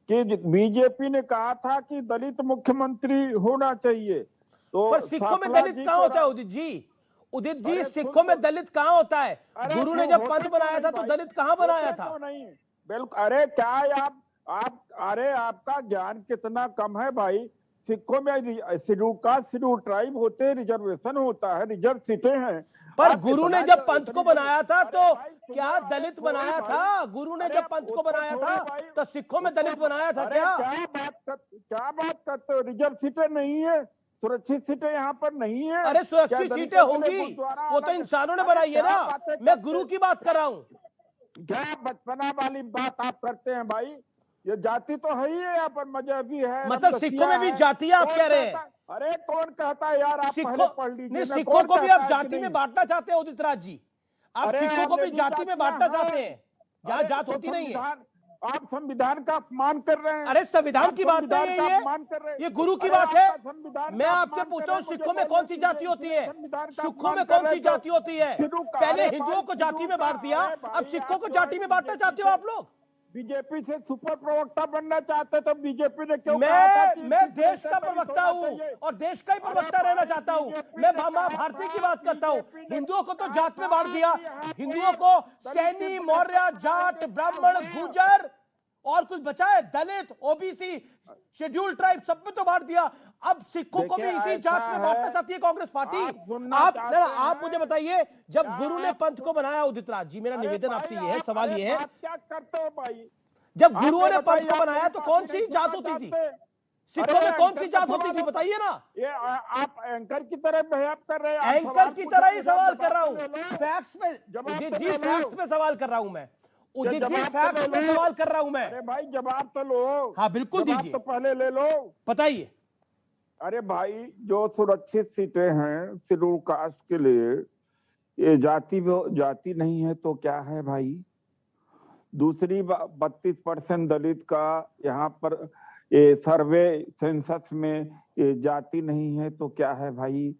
कि बीजेपी ने कहा था कि दलित मुख्यमंत्री होना चाहिए, तो पर सिखों में दलित कहाँ होता है उदित जी? उदित जी, सिखों में दलित कहाँ होता है? गुरु ने जब पंथ बनाया था तो दलित कहाँ बनाया था? तो नहीं, बिल्कुल। अरे क्या आप अरे आपका ज्ञान कितना कम है भाई। सिखों में शेड्यूल कास्ट शेड्यूल ट्राइब होते हैं, रिजर्वेशन होता है, रिजर्व सीटें हैं। पर गुरु ने जब पंथ को बनाया था तो क्या दलित बनाया था? गुरु ने जब पंथ को बनाया था तो सिखों में दलित बनाया था क्या? क्या बात करते हो? रिजर्व सीटें नहीं है, सुरक्षित सीटें यहाँ पर नहीं है। अरे सुरक्षित सीटें होंगी, वो तो इंसानों ने बनाई है ना। मैं गुरु की बात कर रहा हूँ। क्या बचपना वाली बात आप करते हैं भाई? ये जाति तो है ही है, यहाँ पर मजहबी है, मतलब सिखों में भी जाति आप कह रहे हैं? अरे कौन कहता है यार, आप पहले पढ़ लीजिए। नहीं, सिखों को भी आप जाति में बांटना चाहते हैं उदित राज जी? आप सिखों को भी जाति में बांटना चाहते हैं जहाँ जात होती नहीं है? आप संविधान का अपमान कर रहे हैं। अरे संविधान की बात नहीं है, ये गुरु की बात है। मैं आपसे पूछता हूँ, सिखों में कौन सी जाति होती है? सिखों में कौन सी जाति होती है? पहले हिंदुओं को जाति में बांट दिया, अब सिखों को जाति में बांटना चाहते हो आप लोग? बीजेपी से सुपर प्रवक्ता बनना चाहते तो बीजेपी ने क्यों? मैं देश का प्रवक्ता हूँ और देश का ही प्रवक्ता रहना चाहता हूँ। मैं माँ भारती की बात करता हूँ। हिंदुओं को तो जात में बांट दिया, हिंदुओं को सैनी, मौर्य, जाट, ब्राह्मण, गुर्जर और कुछ बचा है? दलित, ओबीसी, शेड्यूल ट्राइब, सब में तो बांट दिया। अब सिखों को भी इसी जात में बांटना चाहती है कांग्रेस पार्टी। आप मुझे बताइए, जब गुरु ने पंथ को बनाया, उदित राज जी, मेरा निवेदन आपसे ये है, सवाल ये है, क्या करते हो भाई? जब गुरुओं ने पंथ को बनाया तो कौन सी जात होती थी? सिखों में कौन सी जात होती थी, बताइए ना। ये आप एंकर की तरह बिहेव कर रहे हैं। एंकर की तरह ही सवाल कर रहा हूँ, फैक्ट्स पे जी, फैक्ट्स पे सवाल कर रहा हूँ मैं उदित जी, फैक्ट्स पे सवाल कर रहा हूँ मैं। अरे भाई जवाब तो लो। हाँ बिल्कुल दीजिए, तो पहले ले लो, बताइए। अरे भाई, जो सुरक्षित सीटें हैं शेड्यूल कास्ट के लिए, ये जाति नहीं है तो क्या है भाई? दूसरी 32% दलित का यहाँ पर ये सर्वे सेंसस में ये जाति नहीं है तो क्या है भाई?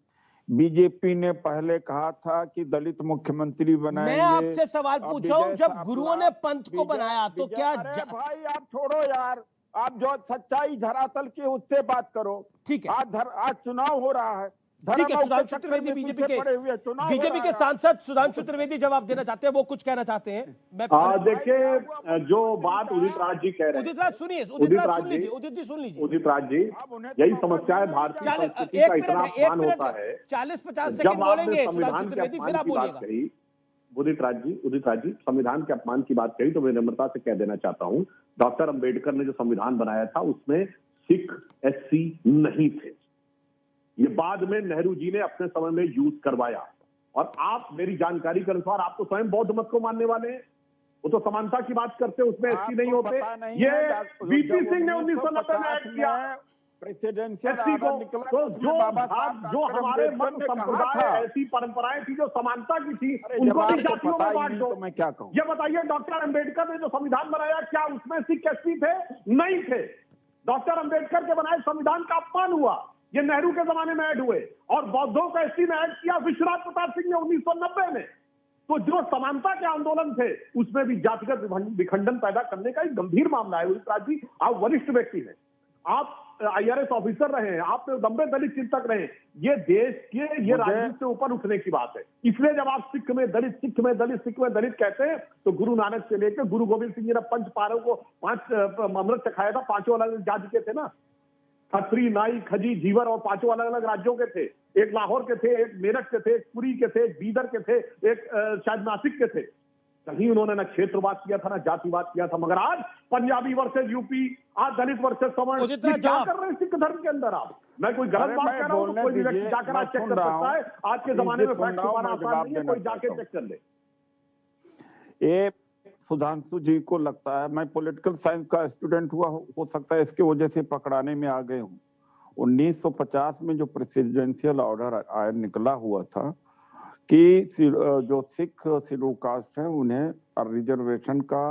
बीजेपी ने पहले कहा था कि दलित मुख्यमंत्री बनाएंगे। मैं आपसे सवाल पूछा हूँ, जब गुरुओं ने पंथ को बनाया तो क्या? भाई आप छोड़ो यार, आप जो सच्चाई धरातल की उससे बात करो। ठीक है, आज चुनाव हो रहा है। ठीक है, सुधांशु त्रिवेदी बीजेपी के सांसद सुधांशु त्रिवेदी जवाब देना चाहते हैं, वो कुछ कहना चाहते हैं। मैं देखिए, जो बात उदित राज जी कह रहे हैं, उदित राज सुनिए, उदित राज सुन लीजिए, उदित जी सुन लीजिए। उदित राज जी, यही समस्या है, भारतीय संस्कृति का इतना अपमान होता है। 40-50 सेकंड बोलेंगे सुधांशु त्रिवेदी, फिर आप बोलिएगा। उदित राज जी, संविधान के अपमान की बात कही तो मैं नम्रता से कह देना चाहता हूँ, डॉक्टर अंबेडकर ने जो संविधान बनाया था उसमें सिख एससी नहीं थे। ये बाद में नेहरू जी ने अपने समय में यूज करवाया। और आप, मेरी जानकारी के अनुसार, आप तो स्वयं बौद्ध मत को मानने वाले हैं, वो तो समानता की बात करते हैं, उसमें एससी नहीं होते। ये वीपी सिंह ने 1990 में एक्ट किया एससी को। तो जो हमारे मत संप्रदाय, ऐसी परंपराएं थी जो समानता की थी, उनको भी जातियों में बांट दो। मैं क्या कहूँ? ये बताइए, डॉक्टर अंबेडकर ने जो संविधान बनाया, क्या उसमें सिख एससी थे? नहीं थे। डॉक्टर अंबेडकर के बनाए संविधान का अपमान हुआ। ये नेहरू के जमाने में ऐड हुए और बौद्धों को एससी में ऐड किया विश्वनाथ प्रताप सिंह ने 1990 में। तो जो समानता के आंदोलन थे उसमें भी जातिगत विखंडन पैदा करने का एक गंभीर मामला है। उदित राज जी, आप वरिष्ठ व्यक्ति हैं, आप IRS ऑफिसर रहे हैं, आप लंबे दलित चिंतक रहे हैं। ये देश के, ये राजनीति से ऊपर उठने की बात है। इसलिए जब आप सिख में दलित, सिख में दलित, सिख में दलित कहते हैं, तो गुरु नानक से लेकर गुरु गोविंद सिंह जी ने 5 पारों को 5 अमृत चखाया था। 5 अलग जाति के थे ना, खत्री, नाई, खजी, जीवर, और 5 अलग अलग राज्यों के थे। एक लाहौर के थे, एक मेरठ के थे, एक पुरी के थे, एक बीदर के थे, एक शायद नासिक के थे। कहीं उन्होंने ना क्षेत्रवाद किया था, ना जातिवाद किया था। मगर आज पंजाबी वर्सेस यूपी, आज दलित वर्सेस सवर्ण, क्या कर रहे हैं सिख धर्म के अंदर आप? मैं कोई गलत बात कर रहा हूँ तो कोई व्यक्ति जाकर आज चेक कर सकता है। आज के जमाने में फैक्ट छुपाना आसान नहीं है, कोई जाके चेक कर ले। ये सुधांशु जी को लगता है मैं पॉलिटिकल साइंस का स्टूडेंट हुआ, हो सकता है इसके वजह से पकड़ाने में आ गए हूँ। 1950 में जो प्रेसिडेंशियल ऑर्डर निकला हुआ था कि जो सिख शेड्यूल कास्ट है उन्हें रिजर्वेशन का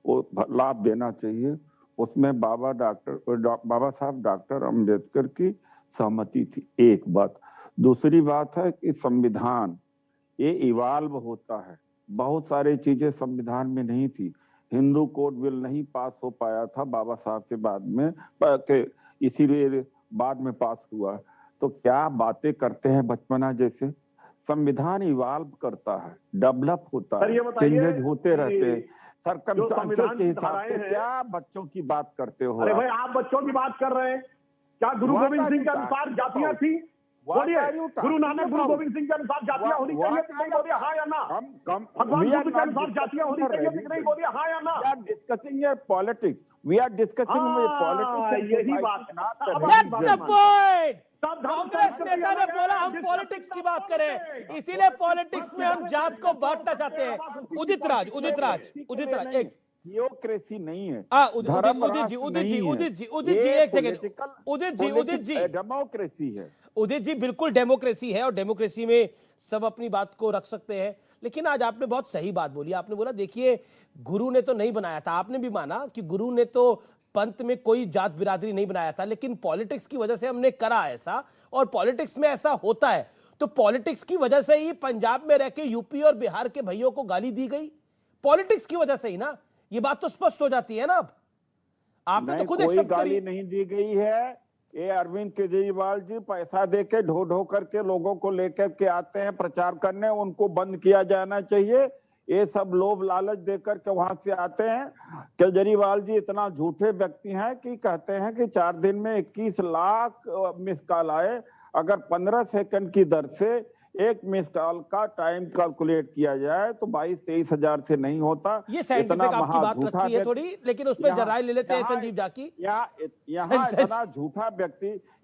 लाभ देना चाहिए, उसमें बाबा साहब डॉक्टर अम्बेडकर की सहमति थी। एक बात। दूसरी बात है कि संविधान ये इवाल्व होता है, बहुत सारी चीजें संविधान में नहीं थी। हिंदू कोड बिल नहीं पास हो पाया था बाबा साहब के बाद में, इसीलिए बाद में पास हुआ। तो क्या बातें करते हैं बचपना जैसे। संविधान इवाल्व करता है, डेवलप होता है, चेंजेस होते रहते हैं सर्कमस्टेंसेस के हिसाब से। क्या बच्चों की बात करते हो? अरे भाई, आप बच्चों की बात कर रहे हैं, क्या गुरु What Govind are Singh you के अनुसार talking जातियां about? थी? What बोलिए, are you Guru talking Nanak Guru about? Govind Singh के अनुसार जातियां होनी चाहिए कि नहीं? बोलिए हाँ या ना? भगवान We are बुद्ध के not अनुसार जातियां होनी discussing चाहिए कि नहीं? बोलिए हाँ या ना? We are discussing your politics. We are discussing with politics. and यही society, बात है। not the अब That's the religion. point. सब धर्म कांग्रेस संस्कृति नेता ने अलग है, बोला हम जिस पॉलिटिक्स की बात संस्कृति करें, अलग है। इसीलिए पॉलिटिक्स में हम जात को बांटना चाहते हैं। उदित राज एक थियोक्रेसी नहीं है, उदित जी एक सेकंड, उदित जी डेमोक्रेसी है। उदित जी बिल्कुल डेमोक्रेसी है, और डेमोक्रेसी में सब अपनी बात को रख सकते हैं। लेकिन आज आपने बहुत सही बात बोली, आपने बोला देखिए गुरु ने तो नहीं बनाया था, आपने भी माना कि गुरु ने तो पंथ में कोई जात बिरादरी नहीं बनाया था, लेकिन पॉलिटिक्स की वजह से हमने करा ऐसा, और पॉलिटिक्स में ऐसा होता है। तो पॉलिटिक्स की वजह से ही पंजाब में रह के यूपी और बिहार के भाइयों को गाली दी गई, पॉलिटिक्स की वजह से ही ना, ये बात तो स्पष्ट हो जाती है ना। अब आपने तो खुद कोई एक्सेप्ट गाली करी। नहीं दी गई है। ये अरविंद केजरीवाल जी पैसा देके ढो करके लोगों को लेकर के आते हैं प्रचार करने, उनको बंद किया जाना चाहिए। ये सब लोभ लालच देकर के वहां से आते हैं। केजरीवाल जी इतना झूठे व्यक्ति हैं कि कहते हैं कि 4 दिन में 21 लाख मिस कॉल आए। अगर 15 सेकंड की दर से एक मिस कॉल का टाइम कैलकुलेट किया जाए तो 22-23 हजार से नहीं होता। ये साइंटिफिक आपकी बात लगती है थोड़ी, लेकिन उस पर जरा ले लेते हैं संजीव जाकी। यहाँ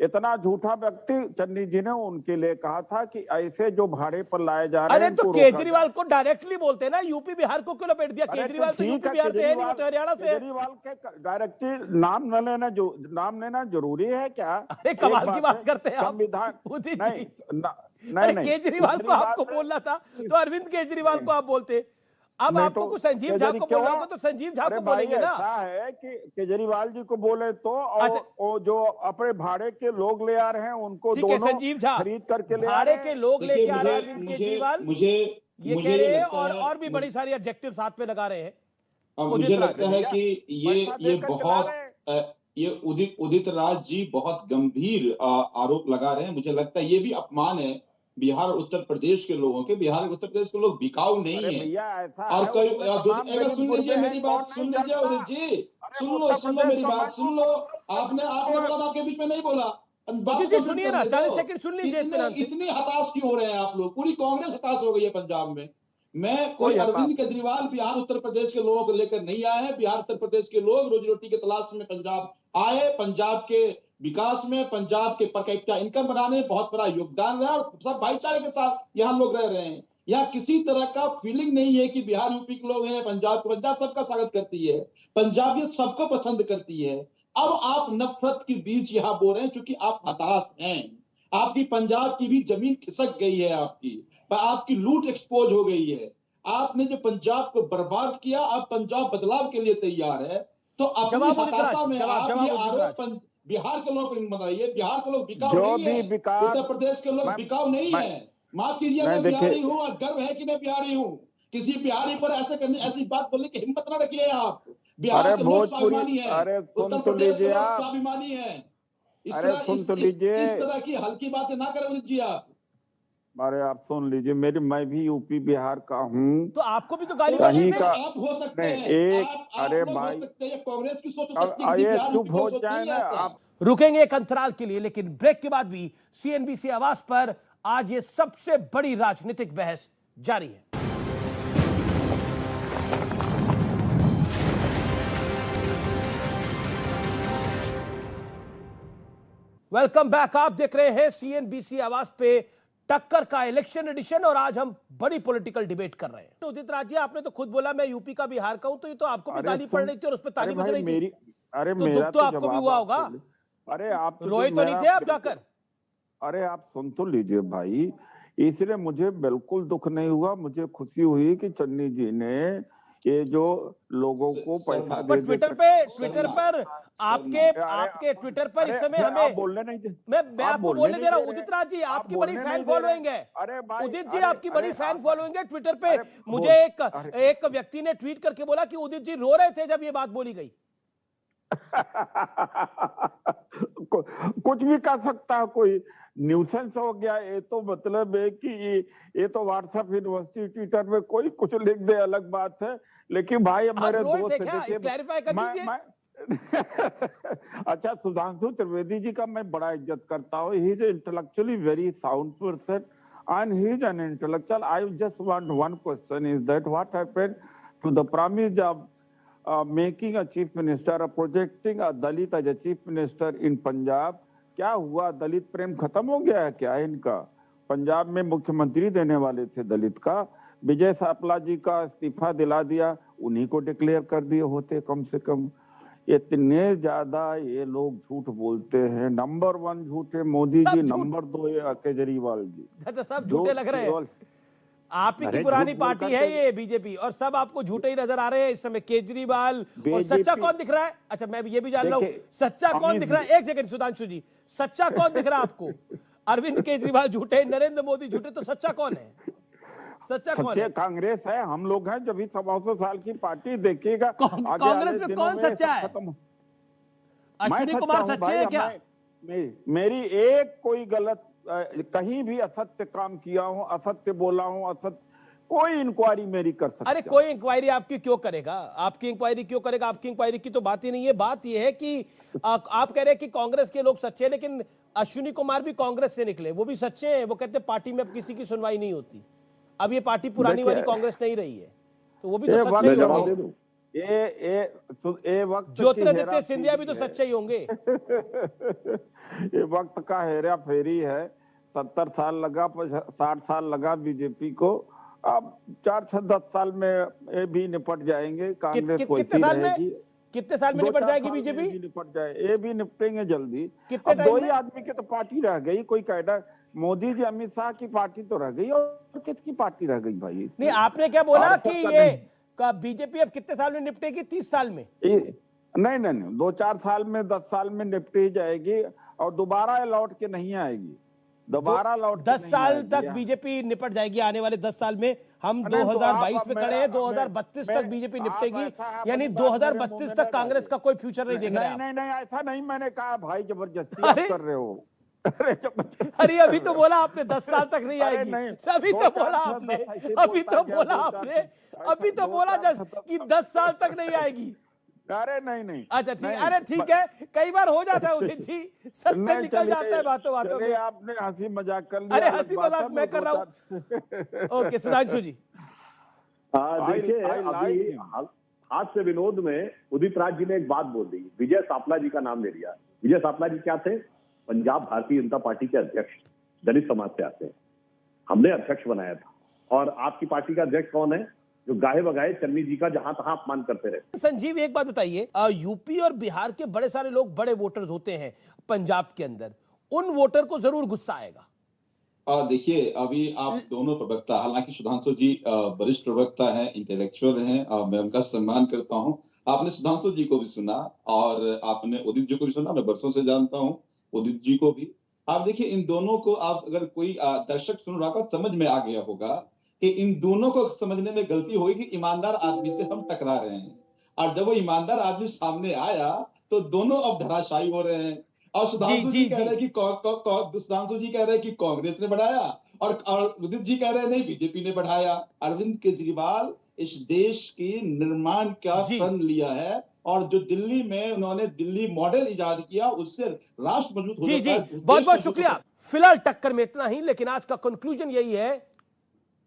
इतना झूठा व्यक्ति चन्नी जी ने उनके लिए कहा था कि ऐसे जो भाड़े पर लाए जा रहे हैं। अरे तो केजरीवाल को डायरेक्टली बोलते हैं ना, यूपी बिहार को क्यों लपेट दिया? केजरीवाल तो यूपी बिहार से है नहीं, वो तो हरियाणा से है। केजरीवाल के डायरेक्टली नाम लेना जरूरी है क्या? अरे कमाल की बात करते हैं आप। संविधान नहीं, केजरीवाल को आपको बोलना था तो अरविंद केजरीवाल को आप बोलते। अब आपको कुछ संजीव झा को बोलना होगा तो संजीव झा को बोलेंगे ना। ऐसा है कि केजरीवाल जी को बोले तो और जो अपने भाड़े के लोग ले आ रहे हैं उनको दोनों संजीव झा खरीद करके ले भाड़े के लोग लेके आ रहे हैं अरविंद केजरीवाल, ये कह रहे हैं, और भी बड़ी सारी एडजेक्टिव साथ में लगा रहे हैं। मुझे लगता है कि ये बहुत उदित राज जी बहुत गंभीर आरोप लगा रहे हैं। मुझे लगता है ये भी अपमान है बिहार और उत्तर प्रदेश के लोगों के। बिहार और उत्तर प्रदेश के लोग बिकाऊ नहीं है। और कोई सुन लीजिए मेरी बात, सुन लीजिए उदित जी, सुन लो मेरी बात, सुन लो। आपने बोला, आपके बीच में नहीं बोला। सुनिए ना, 40 सेकंड सुन लीजिए। इतनी हताश क्यों हो रहे हैं आप लोग? पूरी कांग्रेस हताश हो गई है पंजाब में। मैं कोई अरविंद केजरीवाल बिहार उत्तर प्रदेश के लोगों को लेकर नहीं आए हैं। बिहार उत्तर प्रदेश के लोग रोजी रोटी की तलाश में पंजाब आए। पंजाब के विकास में, पंजाब के पर कैपिटा इनकम बढ़ाने में बहुत बड़ा योगदान रहा, और सब भाईचारे के साथ यहाँ लोग रह रहे हैं। यहाँ किसी तरह का फीलिंग नहीं है कि बिहार यूपी के लोग हैं, पंजाब सबका स्वागत करती है, पंजाबियत सबको पसंद करती है। अब आप नफरत के बीच यहाँ बोल रहे हैं क्योंकि आप हताश हैं। आपकी पंजाब की भी जमीन खिसक गई है, आपकी लूट एक्सपोज हो गई है। आपने जो पंजाब को बर्बाद किया, अब पंजाब बदलाव के लिए तैयार है। तो अपनी हताशा में आप ये आरोप बिहार के लोग बनाइए। बिहार के लोग बिकाऊ नहीं है, उत्तर प्रदेश के लोग बिकाऊ नहीं है। माफ कीजिए, मैं बिहारी हूँ और गर्व है कि मैं बिहारी हूँ। किसी बिहारी पर ऐसी बात बोलने की हिम्मत ना रखिए आप। बिहार के लोग स्वाभिमानी है, उत्तर प्रदेश के लोग स्वाभिमानी है। इस तरह की हल्की बातें ना करें उदित जी आप। अरे आप सुन लीजिए, मैं भी यूपी बिहार का हूँ। तो आपको भी तो गाली आप हो सकते हैं, अरे भाई कांग्रेस की सोच हो सकती है, चुप हो जाए ना आप। रुकेंगे एक अंतराल के लिए, लेकिन ब्रेक के बाद भी सीएनबीसी आवाज पर आज ये सबसे बड़ी राजनीतिक बहस जारी है। Welcome back. आप देख रहे हैं सीएनबीसी आवाज पे टक्कर का इलेक्शन एडिशन, और आज हम बड़ी पॉलिटिकल डिबेट कर रहे हैं। तो उदित राज जी, आपने तो खुद बोला मैं यूपी का बिहार का हूं, तो ये तो आपको भी गाली पड़ रही थी और उस पर ताली बज रही थी। अरे तो दुख तो आपको भी हुआ होगा। अरे आप रोए तो नहीं थे आप जाकर? अरे आप सुन तो लीजिए भाई, इसलिए मुझे बिल्कुल दुख नहीं हुआ। मुझे खुशी हुई कि चन्नी जी ने ये जो लोगों को पैसा दे ट्विटर पर आपके ट्विटर पर इस समय हमें बोलने नहीं, मैं आपको बोलने दे रहा हूँ। उदित राज जी, आपकी बड़ी फैन फॉलोइंग है। उदित जी, आपकी बड़ी फैन फॉलोइंग है ट्विटर पे। मुझे एक व्यक्ति ने ट्वीट करके बोला कि उदित जी रो रहे थे जब ये बात बोली गई। कुछ भी कर सकता है कोई, न्यूसेंस हो गया। ये तो मतलब है कि ये तो व्हाट्सएप यूनिवर्सिटी ट्विटर में कोई कुछ लिख दे, अलग बात है। लेकिन भाई मेरे दोस्त अच्छा, सुधांशु त्रिवेदी जी का मैं बड़ा इज्जत करता हूँ. He is intellectually very sound person and he is an intellectual. I just want one question is that what happened to the promise of making a chief minister or projecting a Dalit as a chief minister in Punjab? क्या हुआ? दलित प्रेम खत्म हो गया है क्या इनका? पंजाब में मुख्यमंत्री देने वाले थे दलित का, विजय सापला जी का इस्तीफा दिला दिया, उन्हीं को डिक्लेयर कर दिए होते कम से कम. इतने ज्यादा ये लोग झूठ बोलते हैं. नंबर 1 झूठे मोदी जी, नंबर 2 ये केजरीवाल जी. तो सब झूठे लग रहे हैं. आप ही की पुरानी पार्टी है ये बीजेपी, और सब आपको झूठे ही नजर आ रहे हैं इस समय. केजरीवाल और सच्चा कौन दिख रहा है? अच्छा, मैं ये भी जान रहा हूँ सच्चा कौन दिख रहा है. एक सेकंड सुधांशु जी, सच्चा कौन दिख रहा है आपको? अरविंद केजरीवाल झूठे, नरेंद्र मोदी झूठे, तो सच्चा कौन है? सच्चा कौन है? कांग्रेस है. हम लोग हैं जो भी 100 साल की पार्टी देखिएगा. कांग्रेस में कौन सच्चा है? अश्विनी कुमार सच्चे हैं क्या? मेरी एक कोई गलत कहीं भी असत्य काम किया हूं, असत्य बोला हूं, असत्य, कोई इंक्वायरी मेरी कर सकता. अरे कोई इंक्वायरी आपकी क्यों करेगा? आपकी इंक्वायरी क्यों करेगा? आपकी इंक्वायरी की तो बात ही नहीं है. बात यह है कि आप कह रहे हैं कि कांग्रेस के लोग सच्चे हैं, लेकिन अश्विनी कुमार भी कांग्रेस से निकले, वो भी सच्चे हैं. वो कहते हैं पार्टी में अब किसी की सुनवाई नहीं होती. अब ये पार्टी पुरानी वाली कांग्रेस नहीं रही है, तो वो भी तो सच्चे ही होंगे. ये वक्त ज्योतिरादित्य सिंधिया भी तो सच्चे ही होंगे. ये वक्त का हेरा फेरी है. 70 साल लगा, 60 साल लगा बीजेपी को. अब 4-10 साल में ये भी निपट जाएंगे. कांग्रेस कितने साल में निपट जाएगी बीजेपी? निपट जाए, ये भी निपटेंगे जल्दी. कितने टाइम में? 2 ही आदमी की तो पार्टी रह गई. कोई कैडर, मोदी जी अमित शाह की पार्टी तो रह गई, और किसकी पार्टी रह गई भाई? नहीं, आपने क्या बोला कि ये बीजेपी अब कितने साल में निपटेगी? 30 साल में? नहीं, 2-4 साल में, 10 साल में निपटी जाएगी, और दोबारा लौट के नहीं आएगी. दोबारा लौट 10 साल तक बीजेपी निपट जाएगी. आने वाले 10 साल में हम 2022 में खड़े हैं, 2032 तक बीजेपी निपटेगी. यानी 2032 तक कांग्रेस का कोई फ्यूचर नहीं देख रहे हैं. नहीं, ऐसा नहीं मैंने कहा भाई, जबरदस्ती आप कर रहे हो. अरे अभी तो बोला आपने 10 साल तक नहीं आएगी. अभी तो बोला आपने अभी तो बोला कि 10 साल तक नहीं आएगी. अरे नहीं. अच्छा ठीक, अरे ठीक है, कई बार हो जाता है उदित जी, सत्य निकल जाता है बातों में. आपने हंसी मजाक कर लिया. अरे हंसी मजाक मैं कर रहा हूँ. ओके सुधांशु जी. देखिए, अभी हाथ से विनोद में उदित राज जी ने एक बात बोल दी, विजय सापला जी का नाम ले लिया. विजय सापला जी क्या थे? पंजाब भारतीय जनता पार्टी के अध्यक्ष, दलित समाज से आते हैं. हमने अध्यक्ष बनाया था. और आपकी पार्टी का अध्यक्ष कौन है जो गाहे बगाए चन्नी जी का जहां तहां अपमान करते रहे? संजीव, एक बात बताइए, यूपी और बिहार के बड़े सारे लोग बड़े वोटर्स होते हैं पंजाब के अंदर, उन वोटर को जरूर गुस्सा आएगा. देखिए, अभी आप दोनों प्रवक्ता, हालांकि सुधांशु जी वरिष्ठ प्रवक्ता हैं, इंटेलेक्चुअल हैं, मैं उनका सम्मान करता हूं. आपने सुधांशु जी को भी सुना और आपने उदित जी को भी सुना. मैं वर्षों से जानता हूं उदित जी को भी. आप देखिए, इन दोनों को, आप अगर कोई दर्शक सुन रहा होगा, समझ में आ गया होगा कि इन दोनों को समझने में गलती हुई कि ईमानदार आदमी से हम टकरा रहे हैं, और जब वो ईमानदार आदमी सामने आया तो दोनों अब धराशायी हो रहे हैं. और सुधांशु जी कह रहे हैं कि कांग्रेस ने बढ़ाया, और उदित जी कह रहे हैं नहीं, बीजेपी ने बढ़ाया. अरविंद केजरीवाल इस देश के निर्माण का प्रण लिया है, और जो दिल्ली में उन्होंने दिल्ली मॉडल इजाद किया, उससे राष्ट्र मजबूत हो जाता है. बहुत बहुत शुक्रिया. फिलहाल टक्कर में इतना ही, लेकिन आज का कंक्लूजन यही है,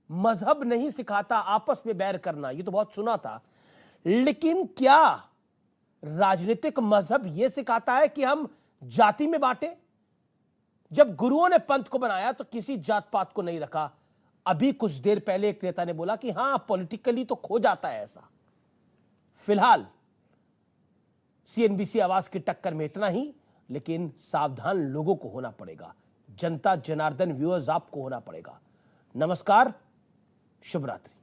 मजहब नहीं सिखाता आपस में बैर करना. ये तो बहुत सुना था, लेकिन क्या राजनीतिक मजहब यह सिखाता है कि हम जाति में बांटे? जब गुरुओं ने पंथ को बनाया तो किसी जात पात को नहीं रखा. अभी कुछ देर पहले एक नेता ने बोला कि हां, पॉलिटिकली तो खो जाता है ऐसा. फिलहाल सीएनबीसी आवाज की टक्कर में इतना ही, लेकिन सावधान लोगों को होना पड़ेगा. जनता जनार्दन व्यूअर्स आपको होना पड़ेगा. नमस्कार, शुभ रात्रि.